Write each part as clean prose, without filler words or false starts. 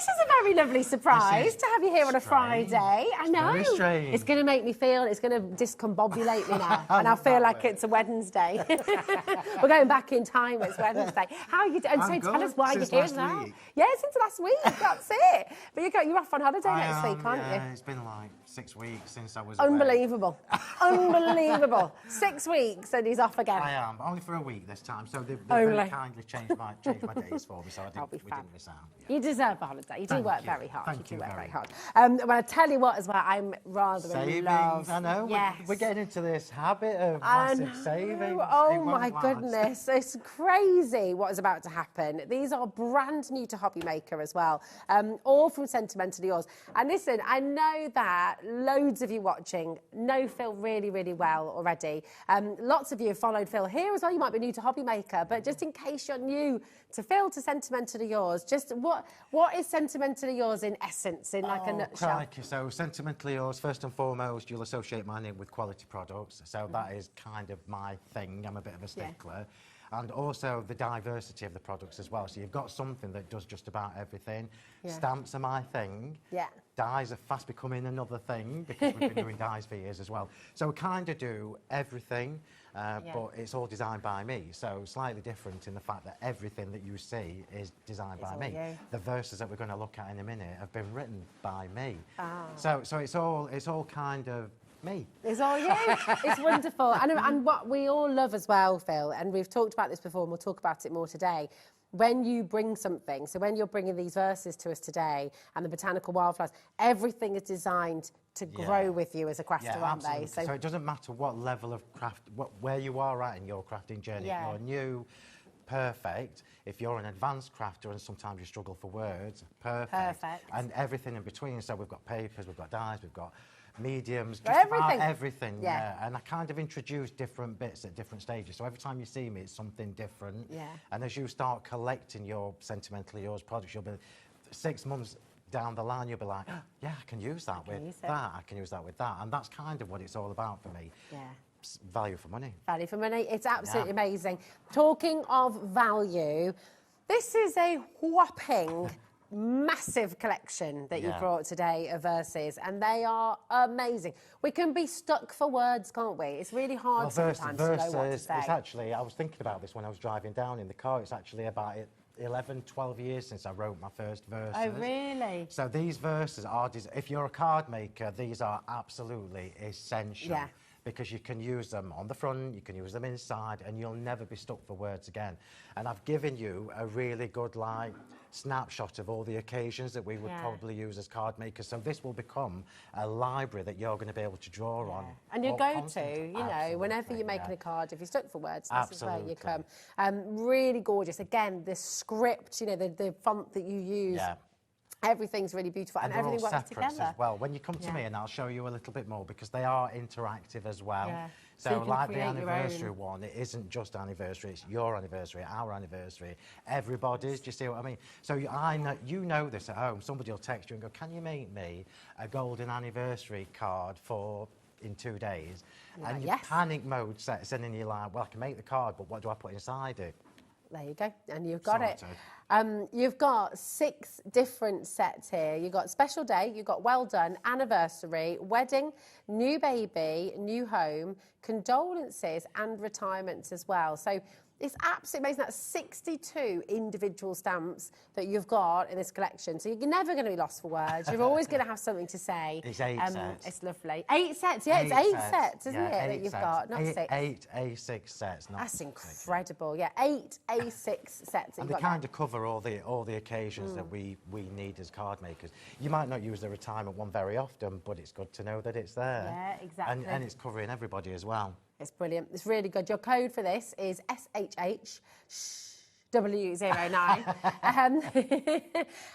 This is a very lovely surprise to have you here on a Friday. I know. Very strange. It's going to make me feel, it's going to discombobulate me now. And I feel like it's a Wednesday. We're going back in time, it's Wednesday. How are you doing? So tell us why you're here now. Yeah, since last week, that's it. But you're off on holiday next week, aren't you? It's been like 6 weeks since I was Unbelievable. Unbelievable. 6 weeks and he's off again. I am, only for a week this time. So they've very kindly changed my days for me, so we didn't miss out. Yeah. You deserve a holiday. You do work very hard. Thank you work very hard. Well, I tell you what as well, I'm rather in love. I know. Yes. We're getting into this habit of massive savings. Oh my goodness, it's crazy what is about to happen. These are brand new to HobbyMaker as well, all from Sentimentally Yours. And listen, I know that loads of you watching know Phill really, really well already. Lots of you have followed Phill here as well. You might be new to HobbyMaker, but just in case you're new to Phill, to Sentimentally Yours, just what is Sentimentally Yours in essence, in like a nutshell? Crikey. So Sentimentally Yours, first and foremost, you'll associate my name with quality products. So that is kind of my thing. I'm a bit of a stickler. Yeah. And also the diversity of the products as well. So you've got something that does just about everything. Yeah. Stamps are my thing. Yeah. Dyes are fast becoming another thing because we've been doing dyes for years as well. So we kind of do everything, but it's all designed by me. So slightly different in the fact that everything that you see is designed by me. You. The verses that we're going to look at in a minute have been written by me. Oh. So it's all kind of me. It's all you. It's wonderful. And what we all love as well, Phill, and we've talked about this before and we'll talk about it more today, when you bring something, so when you're bringing these verses to us today and the botanical wildflowers, everything is designed to grow with you as a crafter, aren't they? So it doesn't matter what level of craft, where you are at in your crafting journey. If you're new, perfect. If you're an advanced crafter and sometimes you struggle for words, perfect. And everything in between. So we've got papers, we've got dyes, we've got mediums, just about everything. Yeah. And I kind of introduce different bits at different stages. So every time you see me, it's something different. Yeah. And as you start collecting your Sentimentally Yours products, you'll be 6 months down the line, you'll be like, oh, yeah, I can use that with that. I can use that with that. And that's kind of what it's all about for me. Yeah. Value for money. Value for money. It's absolutely amazing. Talking of value, this is a whopping massive collection that you brought today of verses, and they are amazing. We can be stuck for words, can't we? It's really hard sometimes to know what to say. It's actually, I was thinking about this when I was driving down in the car. It's actually about 11, 12 years since I wrote my first verses. Oh, really? So these verses are, if you're a card maker, these are absolutely essential. Yeah. Because you can use them on the front, you can use them inside, and you'll never be stuck for words again. And I've given you a really good, snapshot of all the occasions that we would probably use as card makers. So this will become a library that you're going to be able to draw on. And your go-to, you know, whenever you're making a card, if you're stuck for words, this is where you come. Really gorgeous. Again, the script, you know, the font that you use. Yeah. Everything's really beautiful and everything works together. As well. When you come to me, and I'll show you a little bit more because they are interactive as well. Yeah. So like the anniversary one, it isn't just anniversary, it's your anniversary, our anniversary, everybody's. Do you see what I mean? So you know this at home. Somebody will text you and go, can you make me a golden anniversary card in 2 days? And your panic mode sets in and you're like, well, I can make the card, but what do I put inside it? There you go, and you've got it. You've got 6 different sets here. You've got special day, you've got well done, anniversary, wedding, new baby, new home, condolences, and retirements as well. So it's absolutely amazing. That's 62 individual stamps that you've got in this collection. So you're never going to be lost for words. You're always going to have something to say. It's 8 sets. It's lovely. 8 sets, yeah, it's 8 sets, isn't it, that you've got, not 6. 8 A6 sets, not That's incredible, yeah, 8 A6 sets. And they kind of cover all the occasions that we need as card makers. You might not use the retirement one very often, but it's good to know that it's there. Yeah, exactly. And it's covering everybody as well. It's brilliant. It's really good. Your code for this is SHHW09.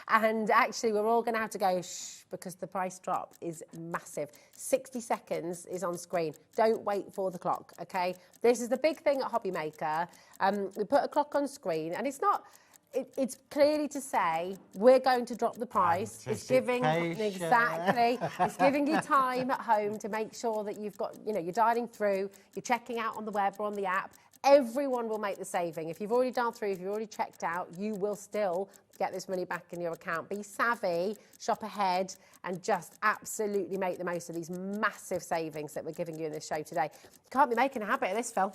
And actually, we're all going to have to go shh because the price drop is massive. 60 seconds is on screen. Don't wait for the clock, OK? This is the big thing at HobbyMaker. We put a clock on screen, and it's not... It's clearly to say we're going to drop the price. It's giving It's giving you time at home to make sure that you've got, you know, you're dialing through, you're checking out on the web or on the app. Everyone will make the saving. If you've already dialed through, if you've already checked out, you will still get this money back in your account. Be savvy, shop ahead, and just absolutely make the most of these massive savings that we're giving you in this show today. You can't be making a habit of this, Phill.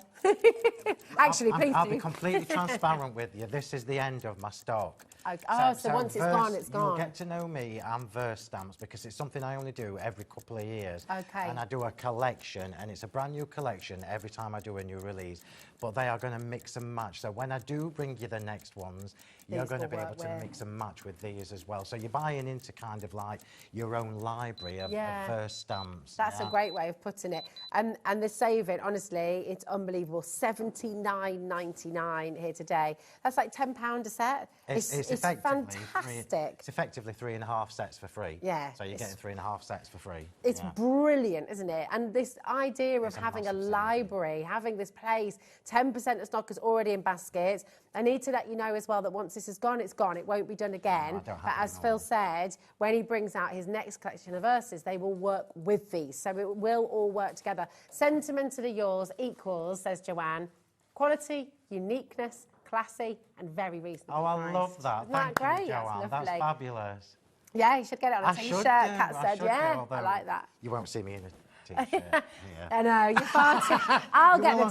Actually, please I'll do. be completely transparent with you. This is the end of my stock. Okay. Oh, so once it's gone, it's gone. You'll get to know me and verse stamps because it's something I only do every couple of years. Okay. And I do a collection, and it's a brand new collection every time I do a new release. But they are going to mix and match. So when I do bring you the next ones, you're going to be able to mix and match with these as well. So you're buying into kind of like your own library of verse stamps. That's a great way of putting it. And the saving, honestly, it's unbelievable. $79.99 here today. That's like £10 a set. It's fantastic. It's effectively 3.5 sets for free. Yeah. So you're getting 3.5 sets for free. It's brilliant, isn't it? And this idea of having a library, having this place, 10% of stock is already in baskets. I need to let you know as well that once this is gone, it's gone. It won't be done again. But as Phill said, when he brings out his next collection of verses, they will work with these. So it will all work together. Sentimentally yours equals, says Joanne, quality, uniqueness, classy, and very reasonable. Oh, I love that. Thank you, Joanne. That's fabulous. Yeah, you should get it on a t-shirt, Kat said. Yeah, I like that. You won't see me in a t-shirt. I know, you're far too... I'll get the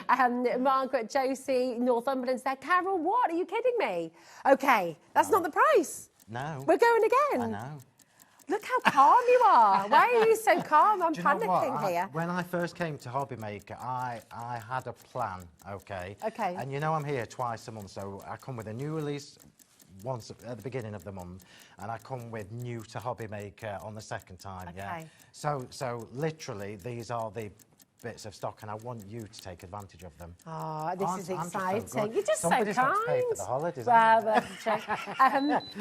t-shirt. Margaret, Josie, Northumberland said, Carol, what? Are you kidding me? OK, that's not the price. No. We're going again. I know. Look how calm you are. Why are you so calm? I'm panicking here. When I first came to HobbyMaker, I had a plan, OK? OK. And you know I'm here twice a month, so I come with a new release once at the beginning of the month, and I come with new to HobbyMaker on the second time. Okay. Yeah. So literally these are the bits of stock, and I want you to take advantage of them. Oh, this is exciting. So You're just Somebody's so kind. got to pay for the holidays. Well,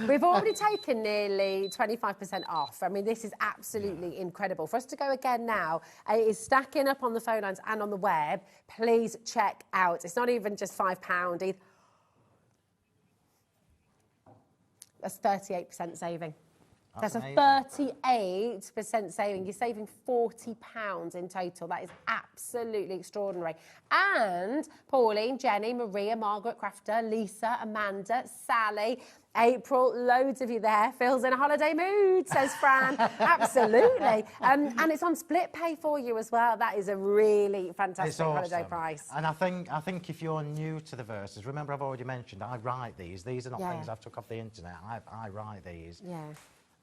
we've already taken nearly 25% off. I mean, this is absolutely incredible. For us to go again now, it is stacking up on the phone lines and on the web. Please check out. It's not even just £5 either. That's 38% saving. That's a 38% saving. You're saving £40 in total. That is absolutely extraordinary. And Pauline, Jenny, Maria, Margaret Crafter, Lisa, Amanda, Sally, April, loads of you there. Phil's in a holiday mood, says Fran. Absolutely. And it's on split pay for you as well. That is a really fantastic holiday price. And I think if you're new to the verses, remember I've already mentioned, I write these. These are not things I've took off the internet. I write these. Yeah.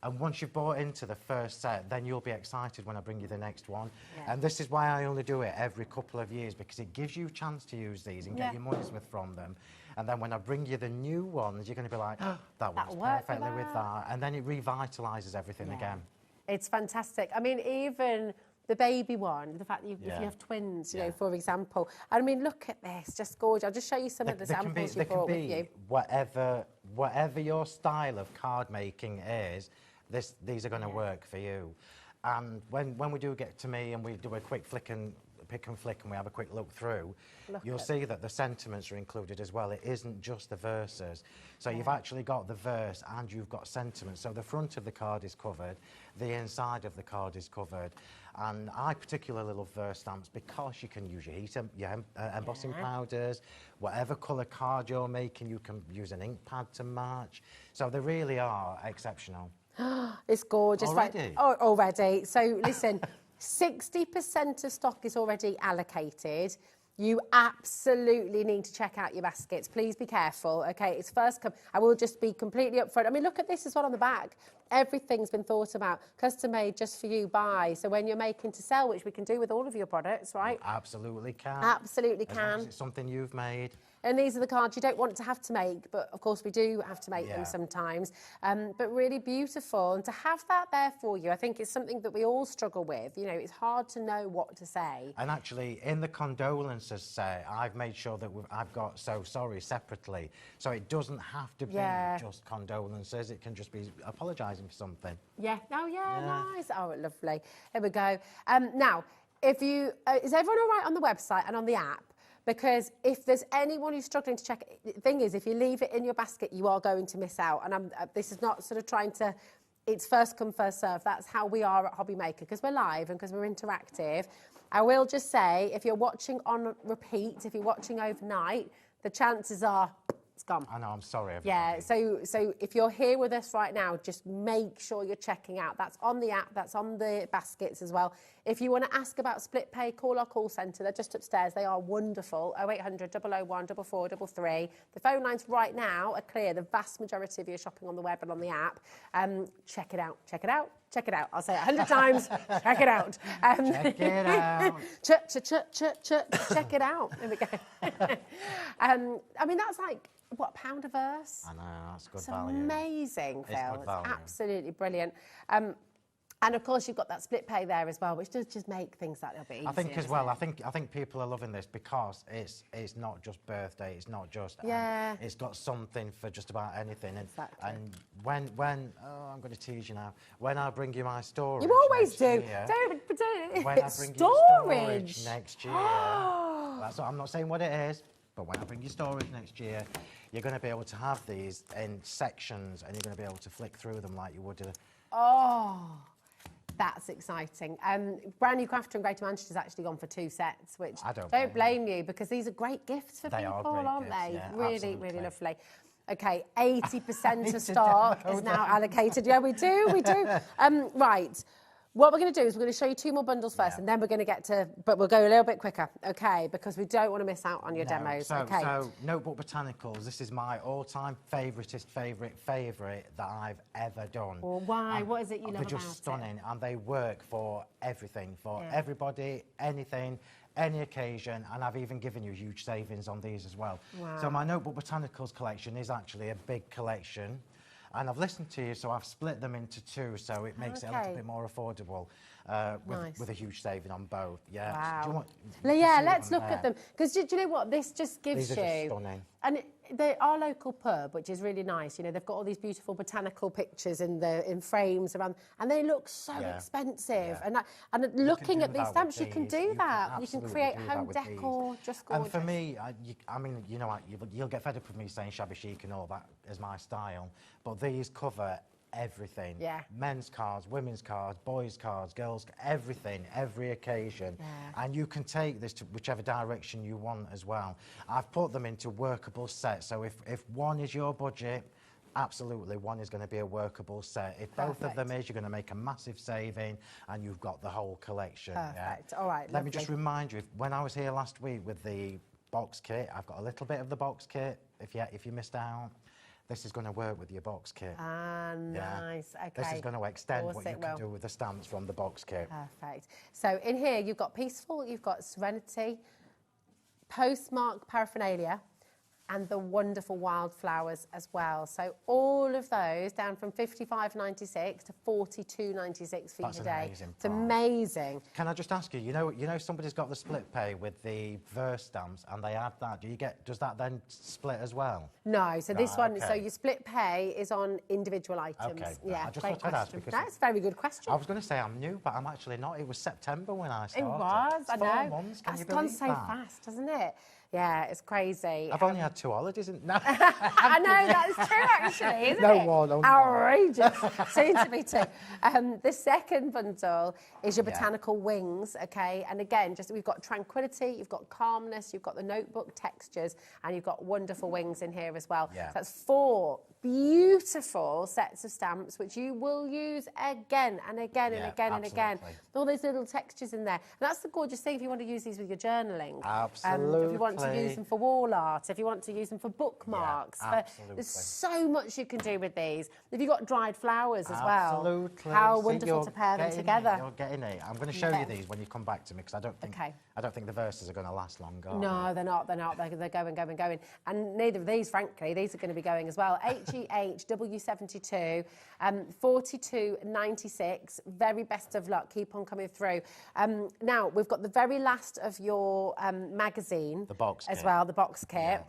And once you've bought into the first set, then you'll be excited when I bring you the next one. Yeah. And this is why I only do it every couple of years, because it gives you a chance to use these and get your money's worth from them. And then when I bring you the new ones, you're going to be like, oh, that works perfectly with that. And then it revitalises everything again. It's fantastic. I mean, even the baby one, the fact that if you have twins, you know, for example. I mean, look at this, just gorgeous. I'll just show you some of the samples you brought with you. Whatever your style of card making is, these are going to work for you. And when we do get to me and we do a quick pick and flick and we have a quick look through, you'll see that the sentiments are included as well. It isn't just the verses. So you've actually got the verse and you've got sentiments. So the front of the card is covered, the inside of the card is covered. And I particularly love verse stamps because you can use your embossing powders, whatever colour card you're making, you can use an ink pad to match. So they really are exceptional. It's gorgeous. Already? Already. So listen, 60% of stock is already allocated. You absolutely need to check out your baskets. Please be careful, okay? It's first come. I will just be completely upfront. I mean, look at this as well on the back. Everything's been thought about, custom made just for you, buy. So when you're making to sell, which we can do with all of your products, right? You absolutely can. Absolutely as can. Long as it's something you've made. And these are the cards you don't want to have to make, but of course we do have to make them sometimes. But really beautiful. And to have that there for you, I think it's something that we all struggle with. You know, it's hard to know what to say. And actually, in the condolences set, I've made sure that I've got so sorry separately. So it doesn't have to be just condolences. It can just be apologising for something. Yeah. Oh, yeah, nice. Oh, lovely. Here we go. Now, if you... is everyone all right on the website and on the app? Because if there's anyone who's struggling to check, the thing is, if you leave it in your basket, you are going to miss out. And this is not sort of trying to, it's first come, first serve. That's how we are at HobbyMaker, because we're live and because we're interactive. I will just say, if you're watching on repeat, if you're watching overnight, the chances are it's gone. I know, I'm sorry, everybody. Yeah, so if you're here with us right now, just make sure you're checking out. That's on the app, that's on the baskets as well. If you want to ask about split pay, call our call centre. They're just upstairs. They are wonderful. 0800 001 4433. The phone lines right now are clear. The vast majority of you are shopping on the web and on the app. Check it out, check it out, check it out. I'll say it 100 times. Check it out. Check it out. Check it out. There we go. I mean, that's like, what, £1 a verse? I know, that's good it's value. Amazing, Phil. It's good value. It's absolutely brilliant. And of course, you've got that split pay there as well, which does just make things that little bit easier. I think as well. I think people are loving this because it's not just birthday. It's not just. It's got something for just about anything. And exactly. And when I'm going to tease you now. When I bring you my storage, you always do. Year, don't. When I bring you storage next year, that's what, I'm not saying what it is, but when I bring you storage next year, you're going to be able to have these in sections, and you're going to be able to flick through them like you would. That's exciting. Brand New Crafter in Greater Manchester's actually gone for 2 sets, which I don't blame you, because these are great gifts for people, aren't gifts, they? yeah, really, absolutely. really lovely. Okay, 80% of stock is now allocated. Yeah, we do. Right. What we're going to do is we're going to show you 2 more bundles first, and then we're going to get to, but we'll go a little bit quicker, okay? Because we don't want to miss out on your demos, so, okay? So, Notebook Botanicals, this is my all-time favourite that I've ever done. Well, why? What is it you love about it? They're just stunning, and they work for everything, for everybody, anything, any occasion, and I've even given you huge savings on these as well. Wow. So my Notebook Botanicals collection is actually a big collection. And I've listened to you, so I've split them into 2, so it makes it a little bit more affordable with a huge saving on both. Yeah. Wow. Do you want, let's look at them. Because do you know what? This just gives These are just stunning. And our local pub, which is really nice, you know, they've got all these beautiful botanical pictures in frames around, and they look so expensive. Yeah. And looking at these stamps, you can do that. You can create home decor, just gorgeous. And for me, I mean, you know, you'll get fed up with me saying shabby chic and all that is my style, but these cover everything. Yeah. Men's cards, women's cards, boys' cards, girls' everything, every occasion. Yeah. And you can take this to whichever direction you want as well. I've put them into workable sets, so if one is your budget, absolutely, one is going to be a workable set. If both of them is, you're going to make a massive saving, and you've got the whole collection. Perfect. All right. Let me just remind you, when I was here last week with the box kit, I've got a little bit of the box kit. If you missed out, this is going to work with your box kit. Nice. Okay. This is going to extend what you can do with the stamps from the box kit. Perfect. So in here, you've got Peaceful, you've got Serenity, Postmark Paraphernalia, and the wonderful wildflowers as well. So all of those down from $55.96 to $42.96 for you today. Amazing. It's amazing. Can I just ask you? You know, somebody's got the split pay with the verse stamps, and they add that. Does that then split as well? No. So this one. Okay. So your split pay is on individual items. Okay. Yeah. I just thought I'd ask because that's a very good question. I was going to say I'm new, but I'm actually not. It was September when I started. It was. It's I 4 know. months. Can That's you gone believe so that? fast, hasn't it? Yeah, it's crazy. I've only had 2 holidays. No. I know, that's true, actually, isn't it? No more. Outrageous. Soon to be 2. The second bundle is your botanical wings, okay? And again, we've got tranquility, you've got calmness, you've got the notebook textures, and you've got wonderful wings in here as well. Yeah. So that's 4 beautiful sets of stamps, which you will use again and again and again and again. All those little textures in there. And that's the gorgeous thing if you want to use these with your journaling. Absolutely. If you want to use them for wall art, if you want to use them for bookmarks. There's so much you can do with these. If you've got dried flowers as well. Absolutely. How wonderful to pair them together. You're getting it. I'm going to show you these when you come back to me, because I don't think the verses are going to last long. No, they're not. They're going. And neither of these, frankly, these are going to be going as well. HEH W72, 42.96. Very best of luck. Keep on coming through. Now we've got the very last of your magazine, the box as kit. well, the box kit.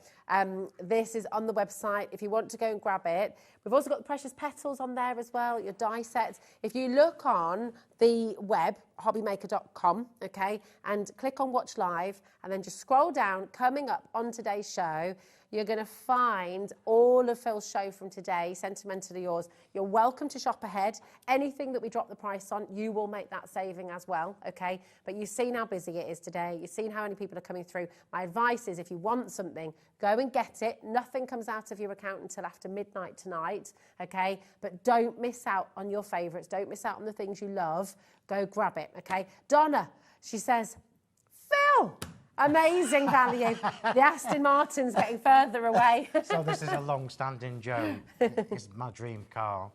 This is on the website if you want to go and grab it. We've also got the precious petals on there as well, your die sets. If you look on the web, hobbymaker.com, okay, and click on Watch Live, and then just scroll down, coming up on today's show, you're going to find all of Phil's show from today, Sentimentally Yours. You're welcome to shop ahead. Anything that we drop the price on, you will make that saving as well, okay? But you've seen how busy it is today. You've seen how many people are coming through. My advice is if you want something, go and get it. Nothing comes out of your account until after midnight tonight, okay? But don't miss out on your favourites. Don't miss out on the things you love. Go grab it, okay? Donna, she says, Phill, amazing value. The Aston Martin's getting further away. So this is a long-standing joke. It's my dream car.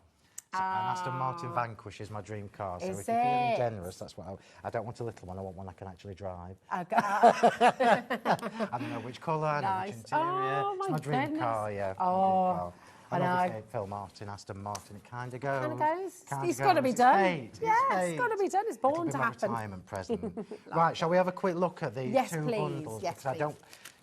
An Aston Martin Vanquish is my dream car. So if you're feeling generous, that's what I don't want a little one. I want one I can actually drive. Okay. I don't know which colour, I know which interior. Oh, it's my dream car, yeah. Oh, I know. Phil Martin, Aston Martin, it kind of goes. It's got to be done. Yeah, it's got to be done. It's born to happen. Retirement present. Right, shall we have a quick look at the two bundles? Yes, please. I don't.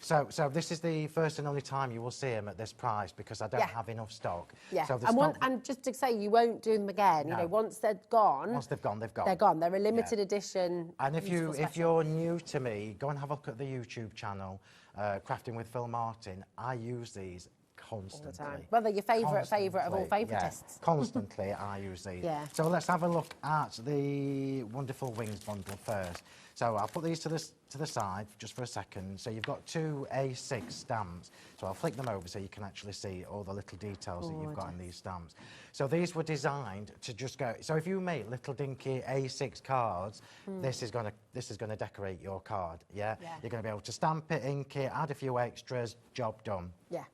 So this is the first and only time you will see them at this price because I don't have enough stock. Yeah, so and just to say, you won't do them again. No. You know, once they're gone. Once they've gone, they've gone. They're gone. They're a limited edition. And if you're new to me, go and have a look at the YouTube channel, Crafting with Phill Martin. I use these constantly. All the time. Well, they're your favourite of all favouritists. Yeah, constantly I use these. Yeah. So let's have a look at the Wonderful Wings bundle first. So I'll put these to the side just for a second. So you've got two A6 stamps. So I'll flick them over so you can actually see all the little details that you've got in these stamps. So these were designed to just go. So if you make little dinky A6 cards, this is gonna decorate your card. Yeah. You're gonna be able to stamp it, ink it, add a few extras, job done. Yeah.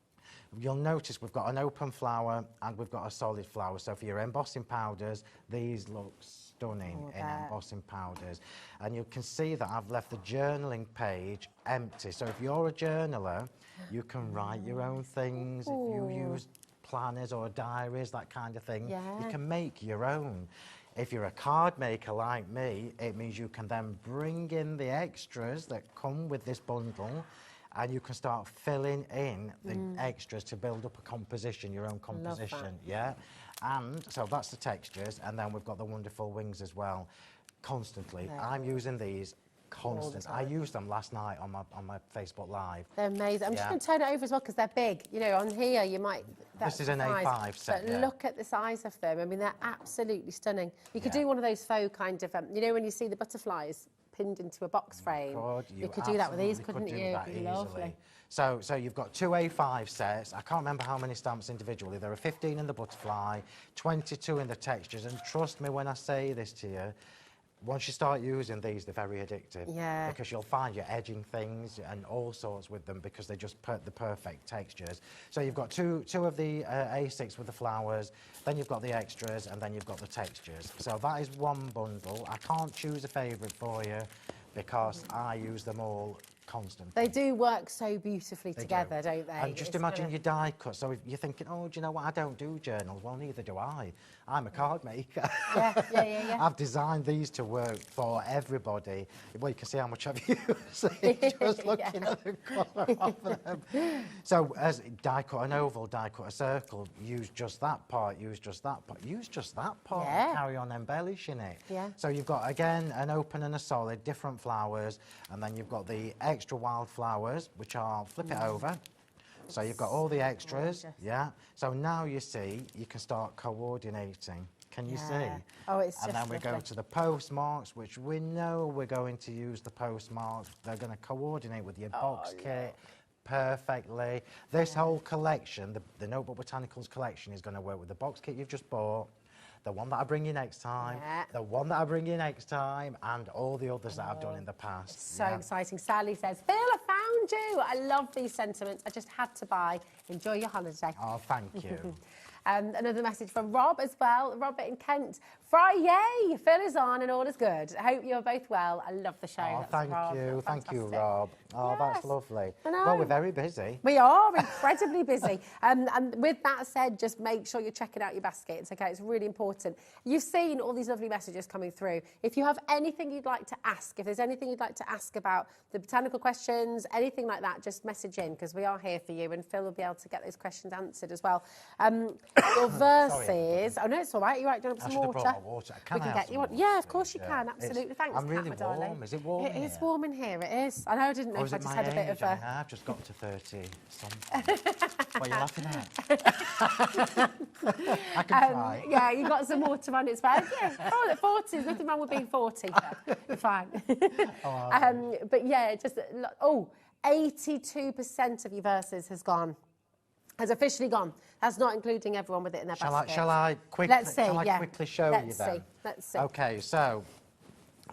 You'll notice we've got an open flower and we've got a solid flower. So for your embossing powders, these look stunning in embossing powders. And you can see that I've left the journaling page empty. So if you're a journaler, you can write your own things. If you use planners or diaries, that kind of thing, you can make your own. If you're a card maker like me, it means you can then bring in the extras that come with this bundle, and you can start filling in the extras to build up a composition, your own composition, yeah? And so that's the textures, and then we've got the Wonderful Wings as well, constantly. I'm using these constantly. I used them last night on my Facebook Live. They're amazing. I'm just going to turn it over as well because they're big. You know, on here you might... This is an A5 set, But look at the size of them. I mean, they're absolutely stunning. You could do one of those faux kind of... you know, when you see the butterflies pinned into a box frame. You could do that with these, couldn't you? It'd be lovely. So you've got two A5 sets. I can't remember how many stamps individually. There are 15 in the butterfly, 22 in the textures. And trust me when I say this to you, once you start using these, they're very addictive. Yeah. Because you'll find you're edging things and all sorts with them because they just put the perfect textures. So you've got two of the A6 with the flowers, then you've got the extras, and then you've got the textures. So that is one bundle. I can't choose a favourite for you because I use them all constantly. They do work so beautifully together, don't they? And just imagine your die cut. So if you're thinking, oh, do you know what? I don't do journals. Well, neither do I. I'm a card maker. Yeah. I've designed these to work for everybody. Well, you can see how much I've used just looking at the colour of them. So as die cut an oval, die cut a circle, use just that part, use just that part, use just that part, and carry on embellishing it. Yeah. So you've got, again, an open and a solid, different flowers, and then you've got the extra wildflowers, which I'll flip it over. So you've got all the extras, So now you see, you can start coordinating. Can you see? Oh, it's and then we go to the postmarks, which we know we're going to use the postmarks. They're going to coordinate with your box kit perfectly. This whole collection, the Notebook Botanicals collection, is going to work with the box kit you've just bought, the one that I bring you next time, the one that I bring you next time, and all the others that I've done in the past. It's so exciting. Sally says, Phill, I found you. I love these sentiments. I just had to buy. Enjoy your holiday. Oh, thank you. Another message from Rob as well. Robert in Kent. Yay! Phill is on and all is good. I hope you're both well. I love the show. Oh, thank you. Thank you, Rob. Oh, that's lovely. Well, we're very busy. We are incredibly busy. And with that said, just make sure you're checking out your baskets, okay? It's really important. You've seen all these lovely messages coming through. If you have anything you'd like to ask, if there's anything you'd like to ask about the botanical questions, anything like that, just message in because we are here for you and Phill will be able to get those questions answered as well. Your verses... Oh, no, it's all right. You're right. Do you want some water? Water. Can I have some water? Yeah, of course you can. Absolutely. Thanks, I'm really Kat, my warm. darling. Is it warm It is warm in here. It is. I know I didn't know if I just had a bit of a... I've just got to 30 something. What are you laughing at? I can try. Yeah, you got some water on its fine. Yeah, 40. There's nothing wrong with being 40. You're fine. But yeah, just... Oh, 82% of your verses has gone. Has officially gone. That's not including everyone with it in their basket. Shall I quickly show you then? Let's see. Okay, so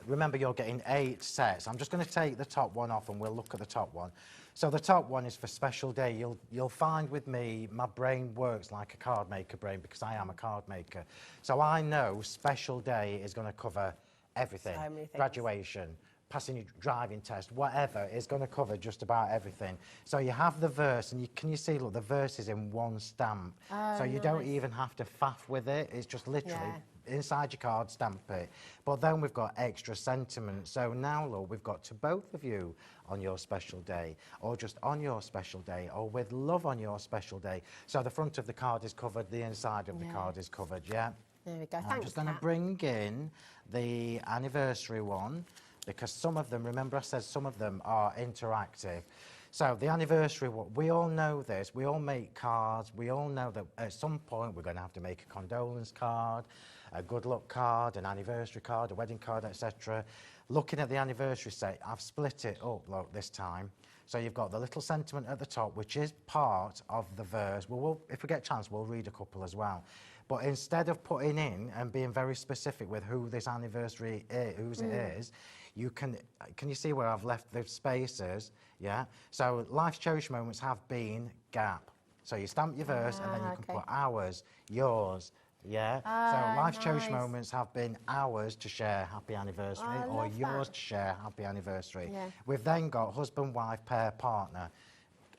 remember you're getting 8 sets. I'm just going to take the top one off and we'll look at the top one. So the top one is for special day. You'll find with me, my brain works like a card maker brain because I am a card maker. So I know special day is going to cover everything. So many things. Graduation, passing your driving test, whatever, is going to cover just about everything. So you have the verse, and can you see, look, the verse is in one stamp. Oh, so you don't even have to faff with it. It's just literally inside your card, stamp it. But then we've got extra sentiment. So now, look, we've got to both of you on your special day, or just on your special day, or with love on your special day. So the front of the card is covered, the inside of the card is covered, yeah? There we go. I'm just going to bring in the anniversary one, because some of them, remember I said some of them are interactive. So the anniversary one, we all know this, we all make cards, we all know that at some point we're going to have to make a condolence card, a good luck card, an anniversary card, a wedding card, etc. Looking at the anniversary set, I've split it up, look, this time. So you've got the little sentiment at the top, which is part of the verse. Well, if we get a chance, we'll read a couple as well. But instead of putting in and being very specific with who this anniversary is, whose it is, you can you see where I've left the spaces? Yeah. So life's cherished moments have been gap. So you stamp your verse and then you can put ours, yours. Yeah. So life's cherished moments have been ours to share happy anniversary, or yours to share happy anniversary. Yeah. We've then got husband, wife, pair, partner.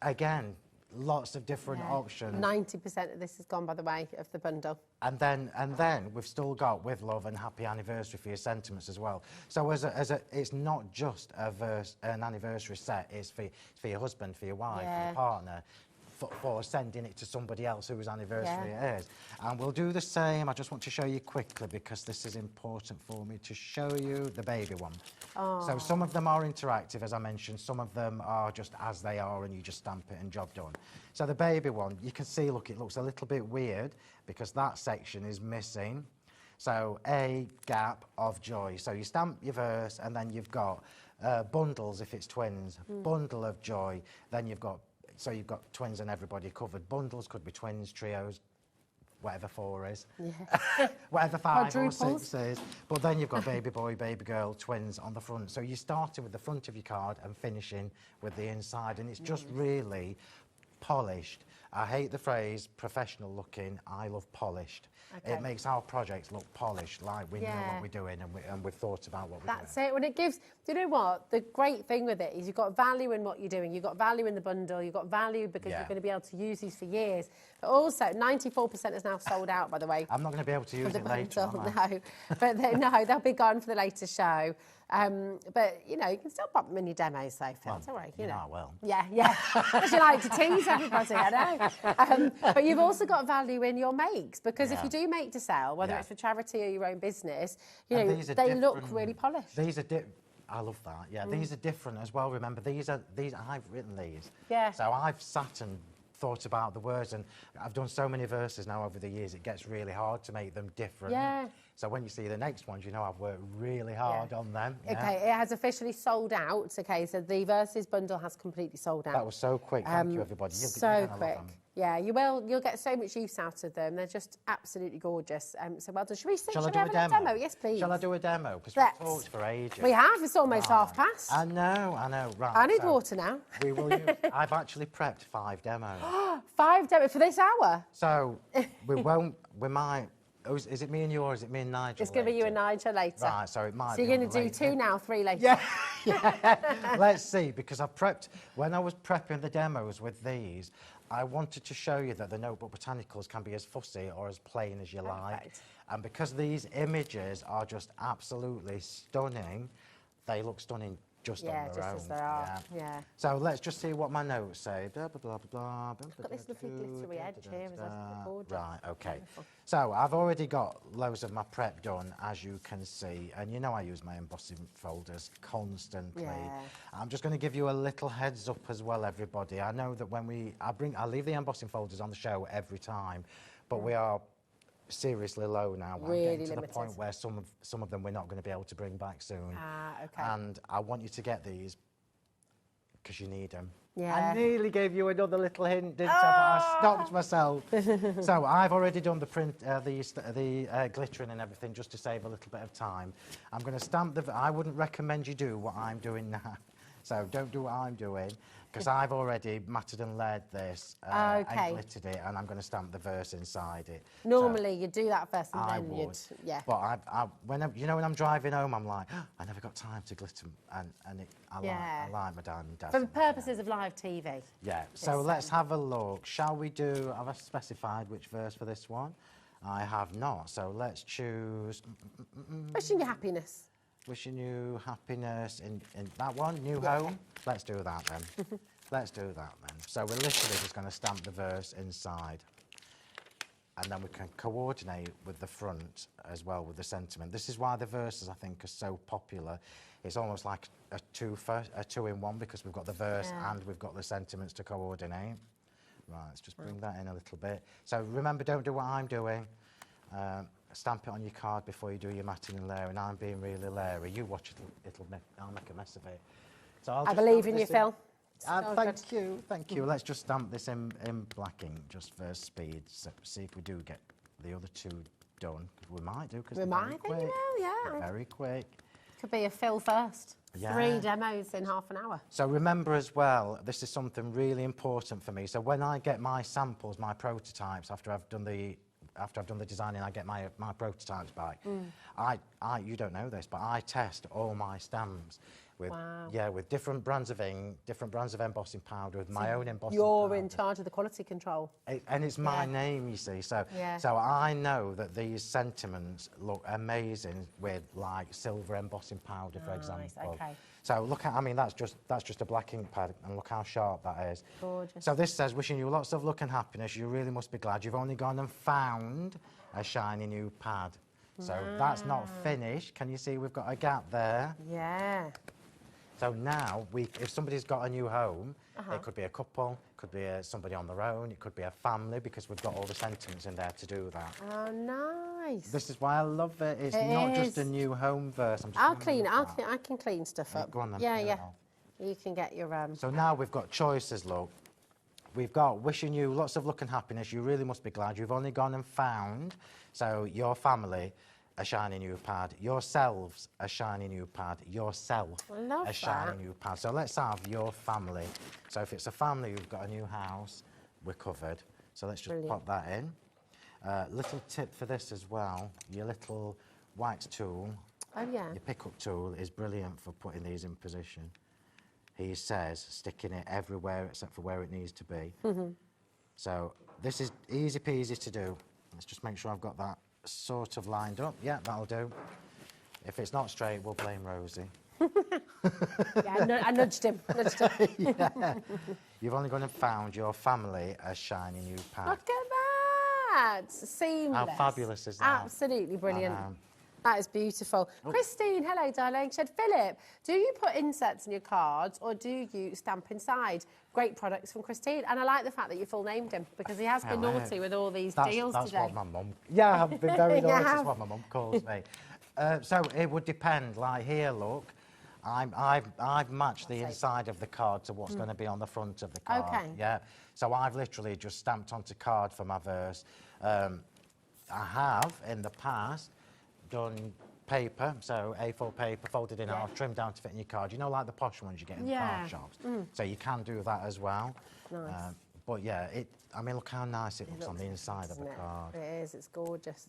Again, lots of different options. 90% of this has gone, by the way, of the bundle. And then we've still got with love and happy anniversary for your sentiments as well. So it's not just an anniversary set. It's for your husband, for your wife, for your partner, for sending it to somebody else whose anniversary it is. And we'll do the same. I just want to show you quickly because this is important for me to show you the baby one. So some of them are interactive, as I mentioned. Some of them are just as they are and you just stamp it and job done. So the baby one, you can see, look, it looks a little bit weird because that section is missing. So a gap of joy. So you stamp your verse and then you've got bundles if it's twins, bundle of joy. Then you've got twins and everybody covered. Bundles could be twins, trios, whatever 4 is, whatever 5 or 6 is. But then you've got baby boy, baby girl, twins on the front. So you're starting with the front of your card and finishing with the inside. And it's just really polished. I hate the phrase professional looking. I love polished. It makes our projects look polished, like we know what we're doing and we've thought about what we're doing. That's it. When it gives, do you know what? The great thing with it is you've got value in what you're doing. You've got value in the bundle. You've got value because you're going to be able to use these for years. But also, 94% is now sold out, by the way. I'm not going to be able to use it later, am I? No, but they'll be gone for the later show. But, you know, you can still pop them in your demos, though, Phil. It's all right, you know. I will. Yeah. Because you like to tease everybody, I know. But you've also got value in your makes, because if you do make to sell, whether it's for charity or your own business, you know, they look really polished. These are I love that. Yeah, these are different as well. Remember, these I've written these. Yeah. So I've sat and thought about the words, and I've done so many verses now over the years, it gets really hard to make them different. Yeah. So when you see the next ones, you know I've worked really hard on them. Yeah. Okay, it has officially sold out. Okay, so the verses bundle has completely sold out. That was so quick. Thank you, everybody. So quick. Yeah, you will. You'll get so much use out of them. They're just absolutely gorgeous. So well done. Should we Shall I do a demo? Yes, please. Shall I do a demo? Because we've talked for ages. We have. It's almost half past. I know. Right. I need water now. We will use, I've actually prepped 5 demos. 5 demos for this hour? So we might... Oh, is it me and you, or is it me and Nigel? It's going to be you and Nigel later. Right, so it might be. So you're going to do 2 now, 3 later. Yeah. Let's see, because I prepped... When I was prepping the demos with these, I wanted to show you that the Notebook Botanicals can be as fussy or as plain as you like. And because these images are just absolutely stunning, they look stunning just on their own. Yeah, just as they are. Yeah. So let's just see what my notes say. Blah, blah, blah, blah, blah. I've got this lovely glittery edge here as I record. Right, okay. Wonderful. So I've already got loads of my prep done, as you can see. And you know I use my embossing folders constantly. Yeah. I'm just going to give you a little heads up as well, everybody. I know that when I leave the embossing folders on the show every time, but we are seriously low now. Really I'm getting to limited. the point where some of them we're not going to be able to bring back soon. Okay. And I want you to get these because you need them. Yeah. I nearly gave you another little hint, didn't I? But I stopped myself. So I've already done the print, the glittering and everything, just to save a little bit of time. I'm going to stamp the. I wouldn't recommend you do what I'm doing now. So don't do what I'm doing, because I've already matted and layered this and glittered it, and I'm going to stamp the verse inside it. Normally, you'd do that first, and I then would, you'd, yeah. But when I'm driving home, I'm like, oh, I never got time to glitter, and I like my diamond dazzle. For purposes of live TV. Yeah. So let's have a look. Shall we do? Have I specified which verse for this one? I have not. So let's choose. Wishing you happiness. Wishing you happiness in that one, new home. Let's do that then. Let's do that then. So we're literally just going to stamp the verse inside. And then we can coordinate with the front as well with the sentiment. This is why the verses, I think, are so popular. It's almost like a two-in-one, because we've got the verse and we've got the sentiments to coordinate. Right, let's just bring that in a little bit. So remember, don't do what I'm doing. Stamp it on your card before you do your matting and layering. I'm being really layery. You watch it, I'll make a mess of it. So I believe in you, Phill. Thank you, thank you. Let's just stamp this in black ink just for speed. So see if we do get the other two done. We might do, because they're very quick. Yeah. Very quick. Could be a Phill first. Yeah. 3 demos in half an hour. So remember as well, this is something really important for me. So when I get my samples, my prototypes, after I've done the designing, I get my prototypes back. You don't know this, but I test all my stamps with with different brands of ink, different brands of embossing powder, with my own embossing powder. You're in charge of the quality control. And it's my name, you see. So I know that these sentiments look amazing with like silver embossing powder, for example. Okay. So look at, I mean, that's just a black ink pad, and look how sharp that is. Gorgeous. So this says, wishing you lots of luck and happiness. You really must be glad you've only gone and found a shiny new pad. So that's not finished. Can you see we've got a gap there? Yeah. So now, if somebody's got a new home, it could be a couple, it could be somebody on their own, it could be a family, because we've got all the sentiments in there to do that. Oh, nice. This is why I love it. It's not just a new home verse. I can clean stuff up. Go on then. Yeah. You can get your... So now we've got choices, look. We've got wishing you lots of luck and happiness. You really must be glad you've only gone and found. So your family, a shiny new pad. Yourselves, a shiny new pad. Yourself, a shiny new pad. So let's have your family. So if it's a family who've got a new house, we're covered. So let's just pop that in. Little tip for this as well. Your little white tool, your pick-up tool, is brilliant for putting these in position. He says sticking it everywhere except for where it needs to be. So this is easy peasy to do. Let's just make sure I've got that sort of lined up. Yeah, that'll do. If it's not straight, we'll blame Rosie. I nudged him. Yeah. You've only gone and found your family a shiny new pad. Look at that. Seamless. How fabulous is that? Absolutely brilliant. That is beautiful. Oh. Christine, hello, darling. She said, Philip, do you put inserts in your cards or do you stamp inside? Great products from Christine. And I like the fact that you full named him, because he has been naughty with all these deals that's today. That's what my mum... Yeah, I've been very naughty. That's what my mum calls me. So it would depend. Like here, look, I've matched the inside of the card to what's going to be on the front of the card. Okay. Yeah. So I've literally just stamped onto card for my verse. I have, in the past, done paper, so A4 paper folded in half, trimmed down to fit in your card. You know, like the posh ones you get in the card shops. So you can do that as well. Nice. But yeah, I mean, look how nice it looks on the inside of the card. It is. It's gorgeous.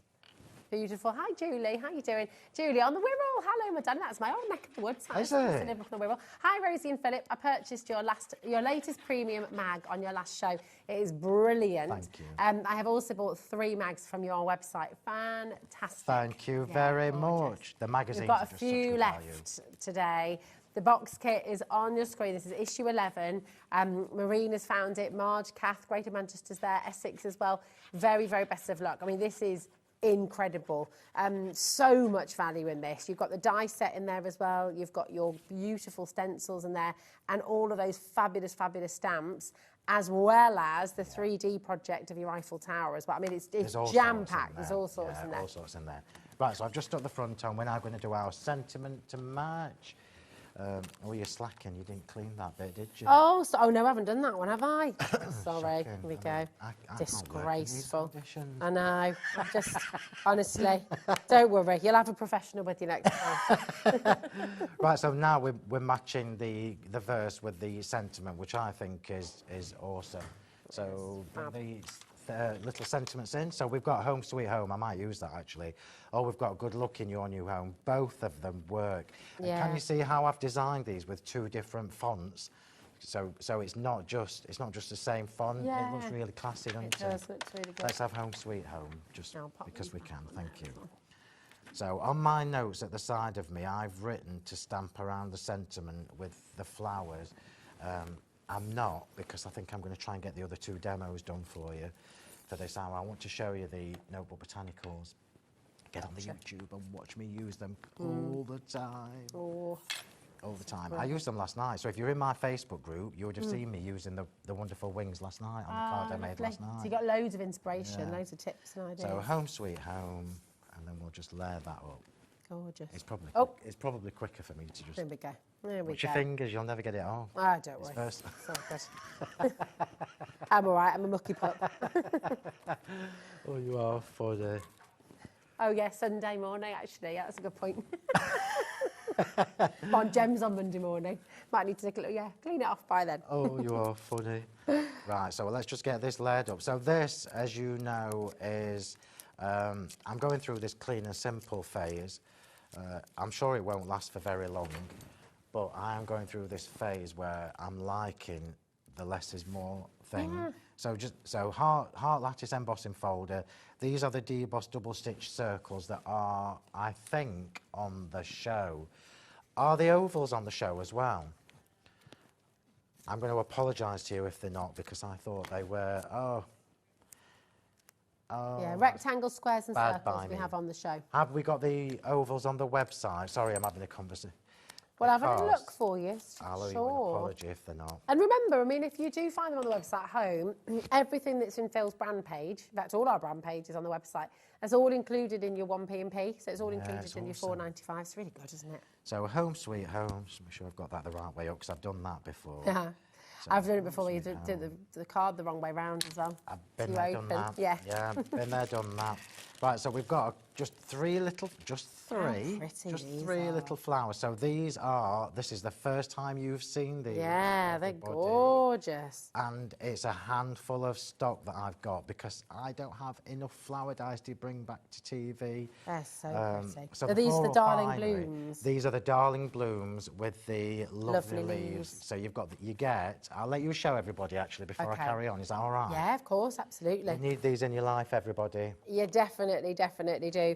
Beautiful. Hi, Julie. How you doing? Julie on the Wirral. Hello, madam. That's my old neck of the woods. Is it? Live up on the Wirral. Hi, Rosie and Philip. I purchased your latest premium mag on your last show. It is brilliant. Thank you. I have also bought 3 mags from your website. Fantastic. Thank you very much. The magazine. We've got a few left today. The box kit is on your screen. This is issue 11. Maureen has found it. Marge, Kath, Greater Manchester's there. Essex as well. Very, very best of luck. I mean, this is incredible. So much value in this. You've got the die set in there as well. You've got your beautiful stencils in there and all of those fabulous, fabulous stamps, as well as the 3D project of your Eiffel Tower as well. I mean, it's jam-packed. There's all sorts in there. All sorts in there. Right, so I've just stuck the front on. We're now going to do our sentiment to match. Oh, you're slacking. You didn't clean that bit, did you? Oh, oh no, I haven't done that one, have I? Sorry. Shocking. Here we go. I Disgraceful. can't work in these I know. I just, honestly, don't worry. You'll have a professional with you next time. Right, so now we're matching the verse with the sentiment, which I think is awesome. So bring these little sentiments in. So we've got Home Sweet Home. I might use that actually. Oh, we've got Good Luck in Your New Home. Both of them work. Yeah. And can you see how I've designed these with 2 different fonts? So it's not just the same font. Yeah. It looks really classy, doesn't it? It does. Looks really good. Let's have Home Sweet Home, just because we can. Thank you. On. So on my notes at the side of me, I've written to stamp around the sentiment with the flowers. I'm not, because I think I'm going to try and get the other 2 demos done for you for this hour. I want to show you the Notebook Botanicals. Get on the YouTube and watch me use them all the time. Oh. All the time. I used them last night, so if you're in my Facebook group, you would have seen me using the wonderful wings last night on the card I made last night. So you got loads of inspiration, loads of tips and ideas. So Home Sweet Home, and then we'll just layer that up. Gorgeous. It's probably it's probably quicker for me to just. There we go. There we Watch go. your fingers, you'll never get it off. Ah, don't worry. First. It's all good. I'm all right. I'm a mucky pup. Oh, you are funny. Oh yeah, Sunday morning actually. Yeah, that's a good point. On Gems on Monday morning. Might need to take a little, clean it off by then. Oh, you are funny. Right, so let's just get this layered up. So this, as you know, is I'm going through this clean and simple phase. I'm sure it won't last for very long, but I am going through this phase where I'm liking the less is more thing. Yeah. So heart lattice embossing folder. These are the debossed double stitch circles that are, I think, on the show. Are the ovals on the show as well? I'm going to apologise to you if they're not, because I thought they were. Oh. Yeah, rectangles, squares and circles we have on the show. Have we got the ovals on the website? Sorry, I'm having a conversation. Well, I'll have a look for you. I'll owe you an apology if they're not. And remember, I mean, if you do find them on the website at home, everything that's in Phil's brand page, in fact, all our brand pages on the website, that's all included in your 1p&p, so it's all included in your £4.95. It's really good, isn't it? So Home Sweet Home, just make sure I've got that the right way up, because I've done that before. So I've done it before, where you did the card the wrong way round as well. I've been there, done that. Yeah. Yeah, been there, done that. Right, so we've got just three little flowers. So this is the first time you've seen these. Yeah, they're gorgeous. And it's a handful of stock that I've got, because I don't have enough flower dies to bring back to TV. They're so pretty. So are these the Darling Blooms? These are the Darling Blooms with the lovely leaves. So you've got, I'll let you show everybody actually before I carry on. Is that all right? Yeah, of course, absolutely. You need these in your life, everybody. You definitely do.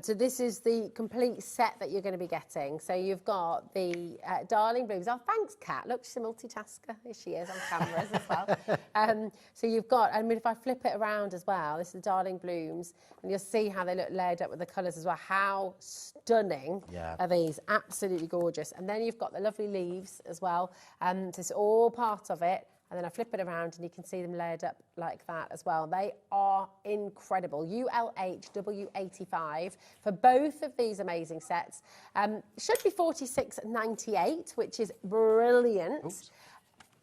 So this is the complete set that you're going to be getting. So you've got the Darling Blooms. Oh, thanks, Kat. Look, she's a multitasker. Here she is on cameras as well. So you've got, I mean, if I flip it around as well, this is the Darling Blooms, and you'll see how they look layered up with the colours as well. How stunning are these? Absolutely gorgeous. And then you've got the lovely leaves as well. So it's all part of it. And then I flip it around and you can see them layered up like that as well. They are incredible. ULHW85 for both of these amazing sets. Should be $46.98, which is brilliant. Oops.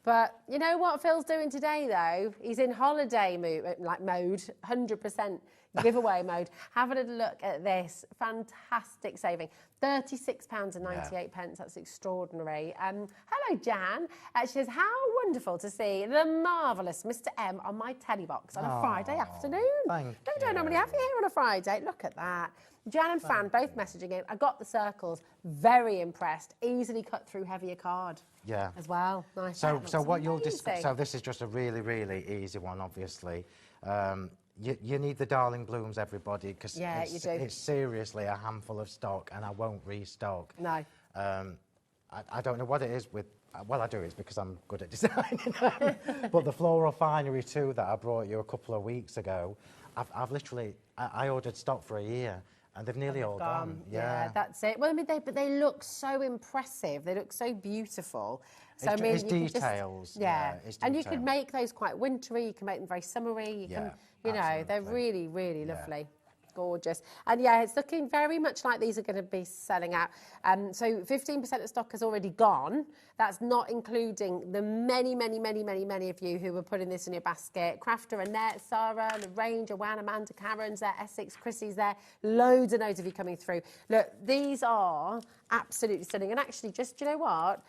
But you know what Phil's doing today, though? He's in holiday mode, 100% giveaway mode. Have a little look at this. Fantastic saving. £36.98. That's extraordinary. Hello, Jan. She says, how wonderful to see the marvellous Mr. M on my telly box on a Friday afternoon. Thank you. Don't normally have you here on a Friday. Look at that. Jan and Fan both messaging in. I got the circles. Very impressed. Easily cut through heavier card. Yeah. As well. Nice. So what you'll discuss. So this is just a really, really easy one, obviously. You need the Darling Blooms, everybody, because it's seriously a handful of stock, and I won't restock. No. I don't know what it is with. Well, I do. It's because I'm good at designing. But the floral finery too that I brought you a couple of weeks ago, I've literally I ordered stock for a year. And they've nearly all gone. Yeah, that's it. Well, I mean, but they look so impressive. They look so beautiful. So it's, I mean, it's details. It's details. And you could make those quite wintry. You can make them very summery. You can, you know, they're really, really lovely. gorgeous. And yeah, it's looking very much like these are going to be selling out. So 15% of stock has already gone. That's not including the many of you who were putting this in your basket. Crafter, Annette, Sarah, Lorraine, Joanne, Amanda, Karen's there, Essex, Chrissy's there. Loads and loads of you coming through. Look, these are absolutely stunning. And actually, just, you know what?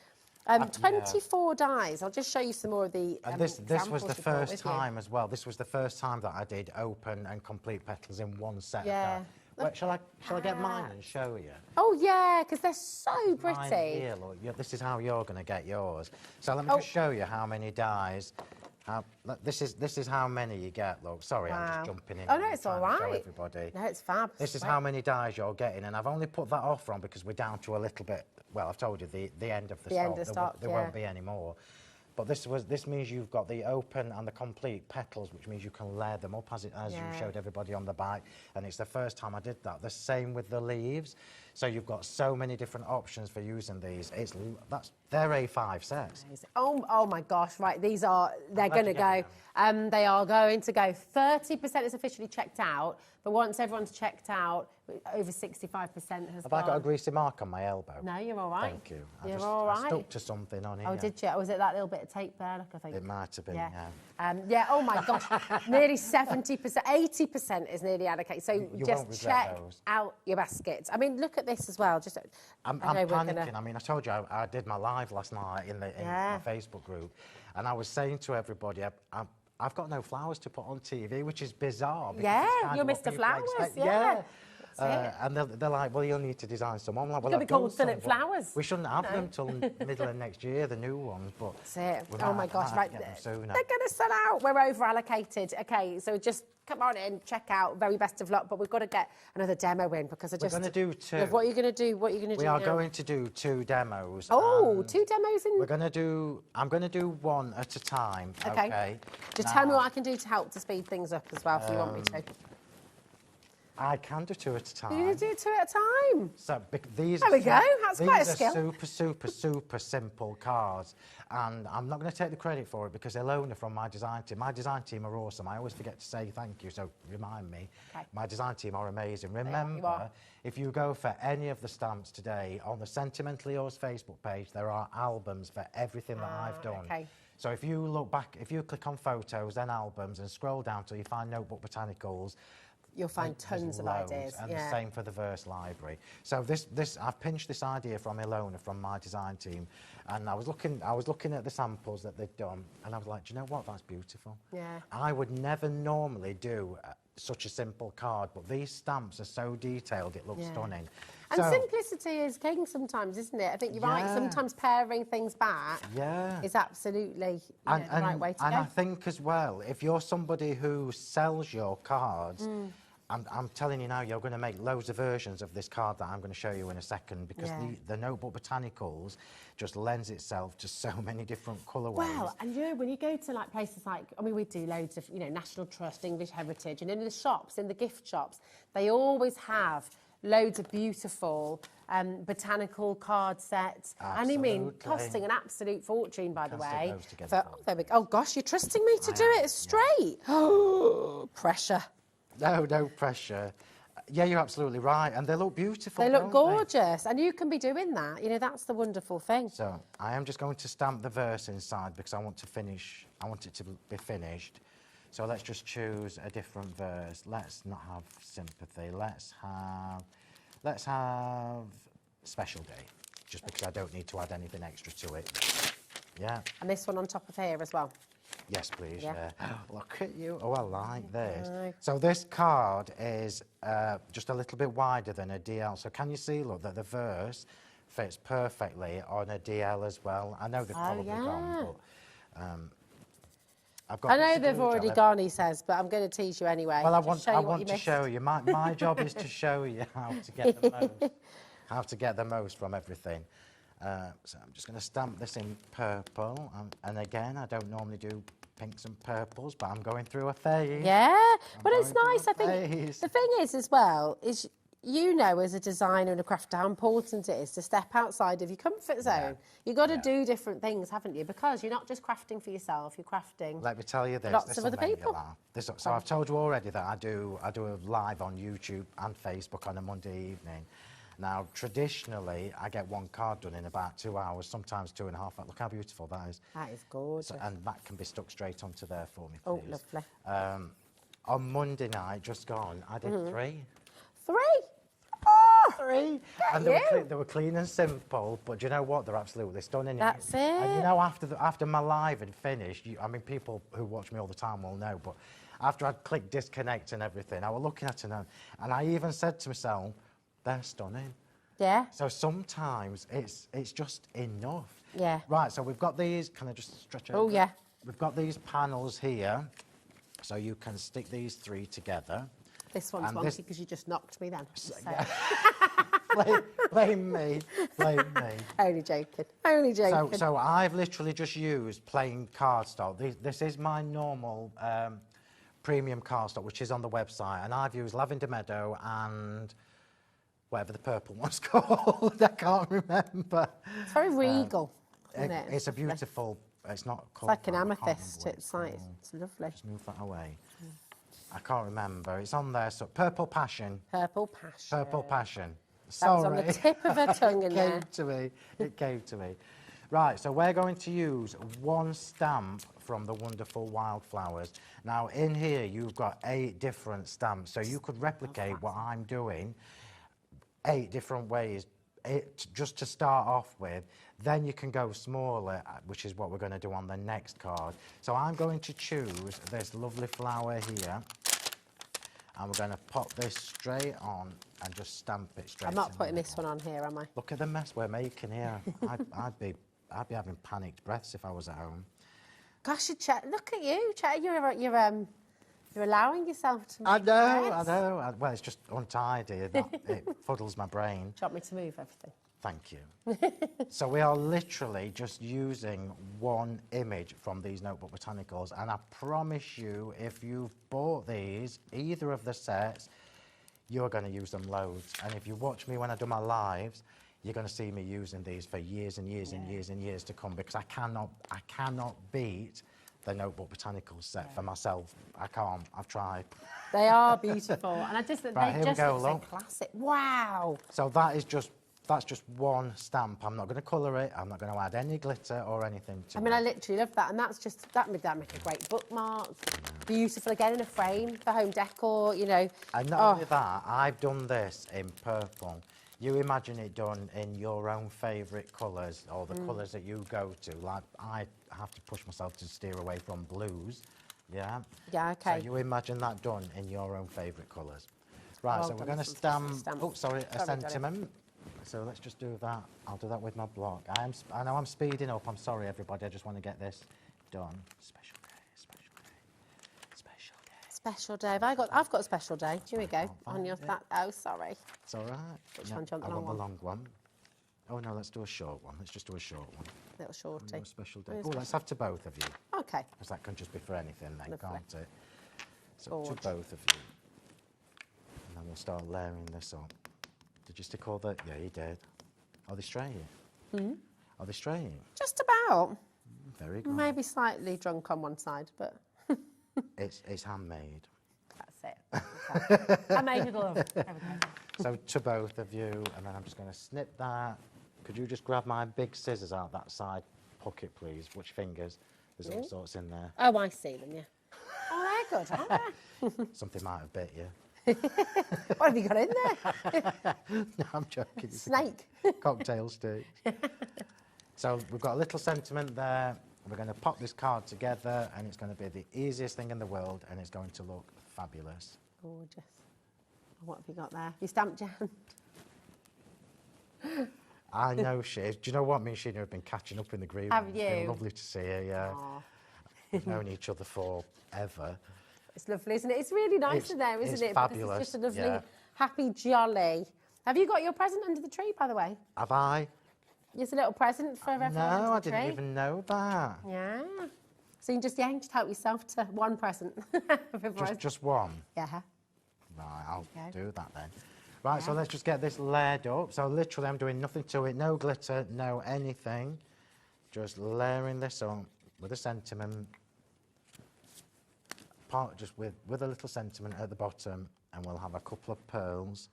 24 dies. I'll just show you some more of the and this was the first time as well. This was the first time that I did open and complete petals in one set. Yeah. Wait, shall I get mine and show you? Oh yeah, because they're so pretty. Mine here, look, this is how you're going to get yours. So let me just show you how many dies. This is how many you get. Look, sorry, I'm just jumping in. Oh no, it's all right. Show everybody. No, it's fab. This is how many dies you're getting, and I've only put that offer on because we're down to a little bit. Well, I've told you the end of the stock. End of stock, there won't be any more. But this means you've got the open and the complete petals, which means you can layer them up as you showed everybody on the back. And it's the first time I did that. The same with the leaves. So you've got so many different options for using these. They're A5 sets. Oh my gosh! Right, they're going to go. They are going to go. 30% is officially checked out, but once everyone's checked out, over 65% has gone. Have I got a greasy mark on my elbow? No, you're all right. Thank you. You're all right. I stuck to something on here. Oh, did you? Or was it that little bit of tape there? Look, I think. It might have been, yeah. Oh my gosh, nearly 70%, 80% is nearly allocated. So you just check out your baskets. I mean, look at this as well. Just, I'm panicking. I mean, I told you I did my live last night in my Facebook group, and I was saying to everybody, I've got no flowers to put on TV, which is bizarre. Yeah, you're Mr. Flowers. Yeah. And they're like, well, you'll need to design some. I'm like, well, it's going to be called Philip Flowers. We shouldn't have them till middle of next year, the new ones. But that's it. Oh my gosh, right. They're going to sell out. We're over allocated. Okay, so just come on in, check out. Very best of luck. But we've got to get another demo in because we're going to do two. What are you going to do? What are you going to do? We are going to do 2 demos. Oh, 2 demos in. I'm going to do one at a time. Okay. Just tell me what I can do to help to speed things up as well if you want me to. I can do 2 at a time. You're going to do 2 at a time? So these there we go. That's quite a skill. These are super simple cards. And I'm not going to take the credit for it because Ilona from my design team are awesome. I always forget to say thank you, so remind me. Okay. My design team are amazing. Remember, if you go for any of the stamps today, on the Sentimentally Yours Facebook page, there are albums for everything that I've done. Okay. So if you look back, if you click on photos, then albums, and scroll down till you find Notebook Botanicals, you'll find tons of ideas. And the same for the verse library. So I've pinched this idea from Ilona, from my design team, and I was looking at the samples that they'd done, and I was like, do you know what? That's beautiful. Yeah. I would never normally do such a simple card, but these stamps are so detailed, it looks stunning. And simplicity is king sometimes, isn't it? I think you're right. Sometimes paring things back is absolutely the right way to go. And I think as well, if you're somebody who sells your cards, I'm telling you now, you're going to make loads of versions of this card that I'm going to show you in a second because the Notebook Botanicals just lends itself to so many different colourways. Well, and you know, when you go to like places like, I mean, we do loads of, National Trust, English Heritage, and in the shops, in the gift shops, they always have loads of beautiful botanical card sets. Absolutely. And I mean, costing an absolute fortune, by the way. Oh gosh, you're trusting me to do it straight. Oh, pressure. No pressure. Yeah, you're absolutely right. And they look beautiful. They look gorgeous. And you can be doing that. That's the wonderful thing. So I am just going to stamp the verse inside because I want it to be finished. So let's just choose a different verse. Let's not have sympathy. Let's have special day, just because I don't need to add anything extra to it. Yeah. And this one on top of here as well. Yes, please. Yeah. Look at you. Oh, I like this. So this card is just a little bit wider than a DL. So can you see, look, that the verse fits perfectly on a DL as well? I know they've probably gone, but I know they've already gone, he says, but I'm going to tease you anyway. Well, I want to show you. My job is to show you how to get the most from everything. So I'm just going to stamp this in purple, and again, I don't normally do pinks and purples, but I'm going through a phase. Yeah, but it's nice. I think the thing is as well is you know, as a designer and a crafter, how important it is to step outside of your comfort zone. You've got to do different things, haven't you? Because you're not just crafting for yourself, you're crafting. Let me tell you this. Lots of other people. So I've told you already that I do a live on YouTube and Facebook on a Monday evening. Now, traditionally, I get one card done in about 2 hours, sometimes 2.5 hours. Look how beautiful that is. That is gorgeous. So, and that can be stuck straight onto there for me, please. Oh, lovely. On Monday night, just gone, I did 3. 3? Oh, 3. And they were clean and simple, but do you know what? They're absolutely stunning. That's it. And you know, after my live had finished, I mean, people who watch me all the time will know, but after I'd clicked disconnect and everything, I was looking at it and I even said to myself, they're stunning. Yeah. So sometimes it's just enough. Yeah. Right, so we've got these, can I just stretch over? Oh, yeah. We've got these panels here, so you can stick these 3 together. This one's wonky because you just knocked me then. Blame me. Only joking. So I've literally just used plain cardstock. This is my normal premium cardstock, which is on the website, and I've used Lavender Meadow and whatever the purple one's called. I can't remember. It's very regal, isn't it? It's a beautiful. It's not called. It's like an amethyst. It's lovely. Just move that away. I can't remember. It's on there. So Purple Passion. Purple Passion. Purple Passion. That was on the tip of her tongue in there. It came to me. Right, so we're going to use 1 stamp from the Wonderful Wildflowers. Now, in here, you've got 8 different stamps, so you could replicate what I'm doing 8 different ways, just to start off with. Then you can go smaller, which is what we're going to do on the next card. So I'm going to choose this lovely flower here, and we're going to pop this straight on and just stamp it straight. I'm not putting this one on here, am I? Look at the mess we're making here. I'd be having panicked breaths if I was at home. Gosh, look at you, Chet. You're allowing yourself to make I know. Well, it's just untidy. It fuddles my brain. Do you want me to move everything? Thank you. So we are literally just using 1 image from these Notebook Botanicals, and I promise you, if you've bought these, either of the sets, you're going to use them loads. And if you watch me when I do my lives, you're going to see me using these for years and years and years and years to come, because I cannot beat the Notebook Botanicals set for myself. I can't. I've tried. They are beautiful, and I just think right, they just look so classic. Wow. So that's just 1 stamp. I'm not going to colour it. I'm not going to add any glitter or anything to it. I mean, I literally love that, and that would make a great bookmark. Beautiful again in a frame for home decor, you know. And not only that, I've done this in purple. You imagine it done in your own favourite colours, or the colours that you go to. Like, I have to push myself to steer away from blues. Yeah? Yeah, okay. So you imagine that done in your own favourite colours. Right, so we're going to stamp. Oh, sorry, a sentiment. So let's just do that. I'll do that with my block. I know I'm speeding up. I'm sorry, everybody. I just want to get this done. Special day, special day, special day. Special day. I've got a special day. Here we go. On your oh, sorry. It's all right. Which one do you want? I want the long one. Oh no, let's do a short one. Let's just do a short one. Little shorty. A special day. Oh, let's have to both of you. Okay. Because that can just be for anything then, Lovely. can't it? So to both of you. And then we'll start layering this up. Did you stick all the... Yeah, you did. Are they straight? Are they straight? Just about. Very good. Maybe slightly drunk on one side, but... It's handmade. That's it. Okay. I made it all. So to both of you, and then I'm just going to snip that. Could you just grab my big scissors out that side pocket, please? Which fingers? There's all sorts in there. Oh, I see them, yeah. Oh, they're good, aren't they? Something might have bit you. What have you got in there? No, I'm joking. Snake. Cocktail stick. So we've got a little sentiment there. We're going to pop this card together, and it's going to be the easiest thing in the world, and it's going to look fabulous. Gorgeous. What have you got there? You stamped your hand. I know she is. Do you know what? Me and Sheena have been catching up in the green room. Have you? It's been lovely to see her, yeah. Aww. We've known each other forever. It's lovely, isn't it? It's really nice in there, isn't it? Fabulous. Because it's just a lovely, happy, jolly. Have you got your present under the tree, by the way? Have I? There's a little present for everyone under the No, I tree. didn't even know that. Yeah. So you just help yourself to 1 present. Just 1? Yeah. Right, I'll do that then. Right, so let's just get this layered up. So literally I'm doing nothing to it, no glitter, no anything. Just layering this on with a sentiment, just with a little sentiment at the bottom, and we'll have a couple of pearls.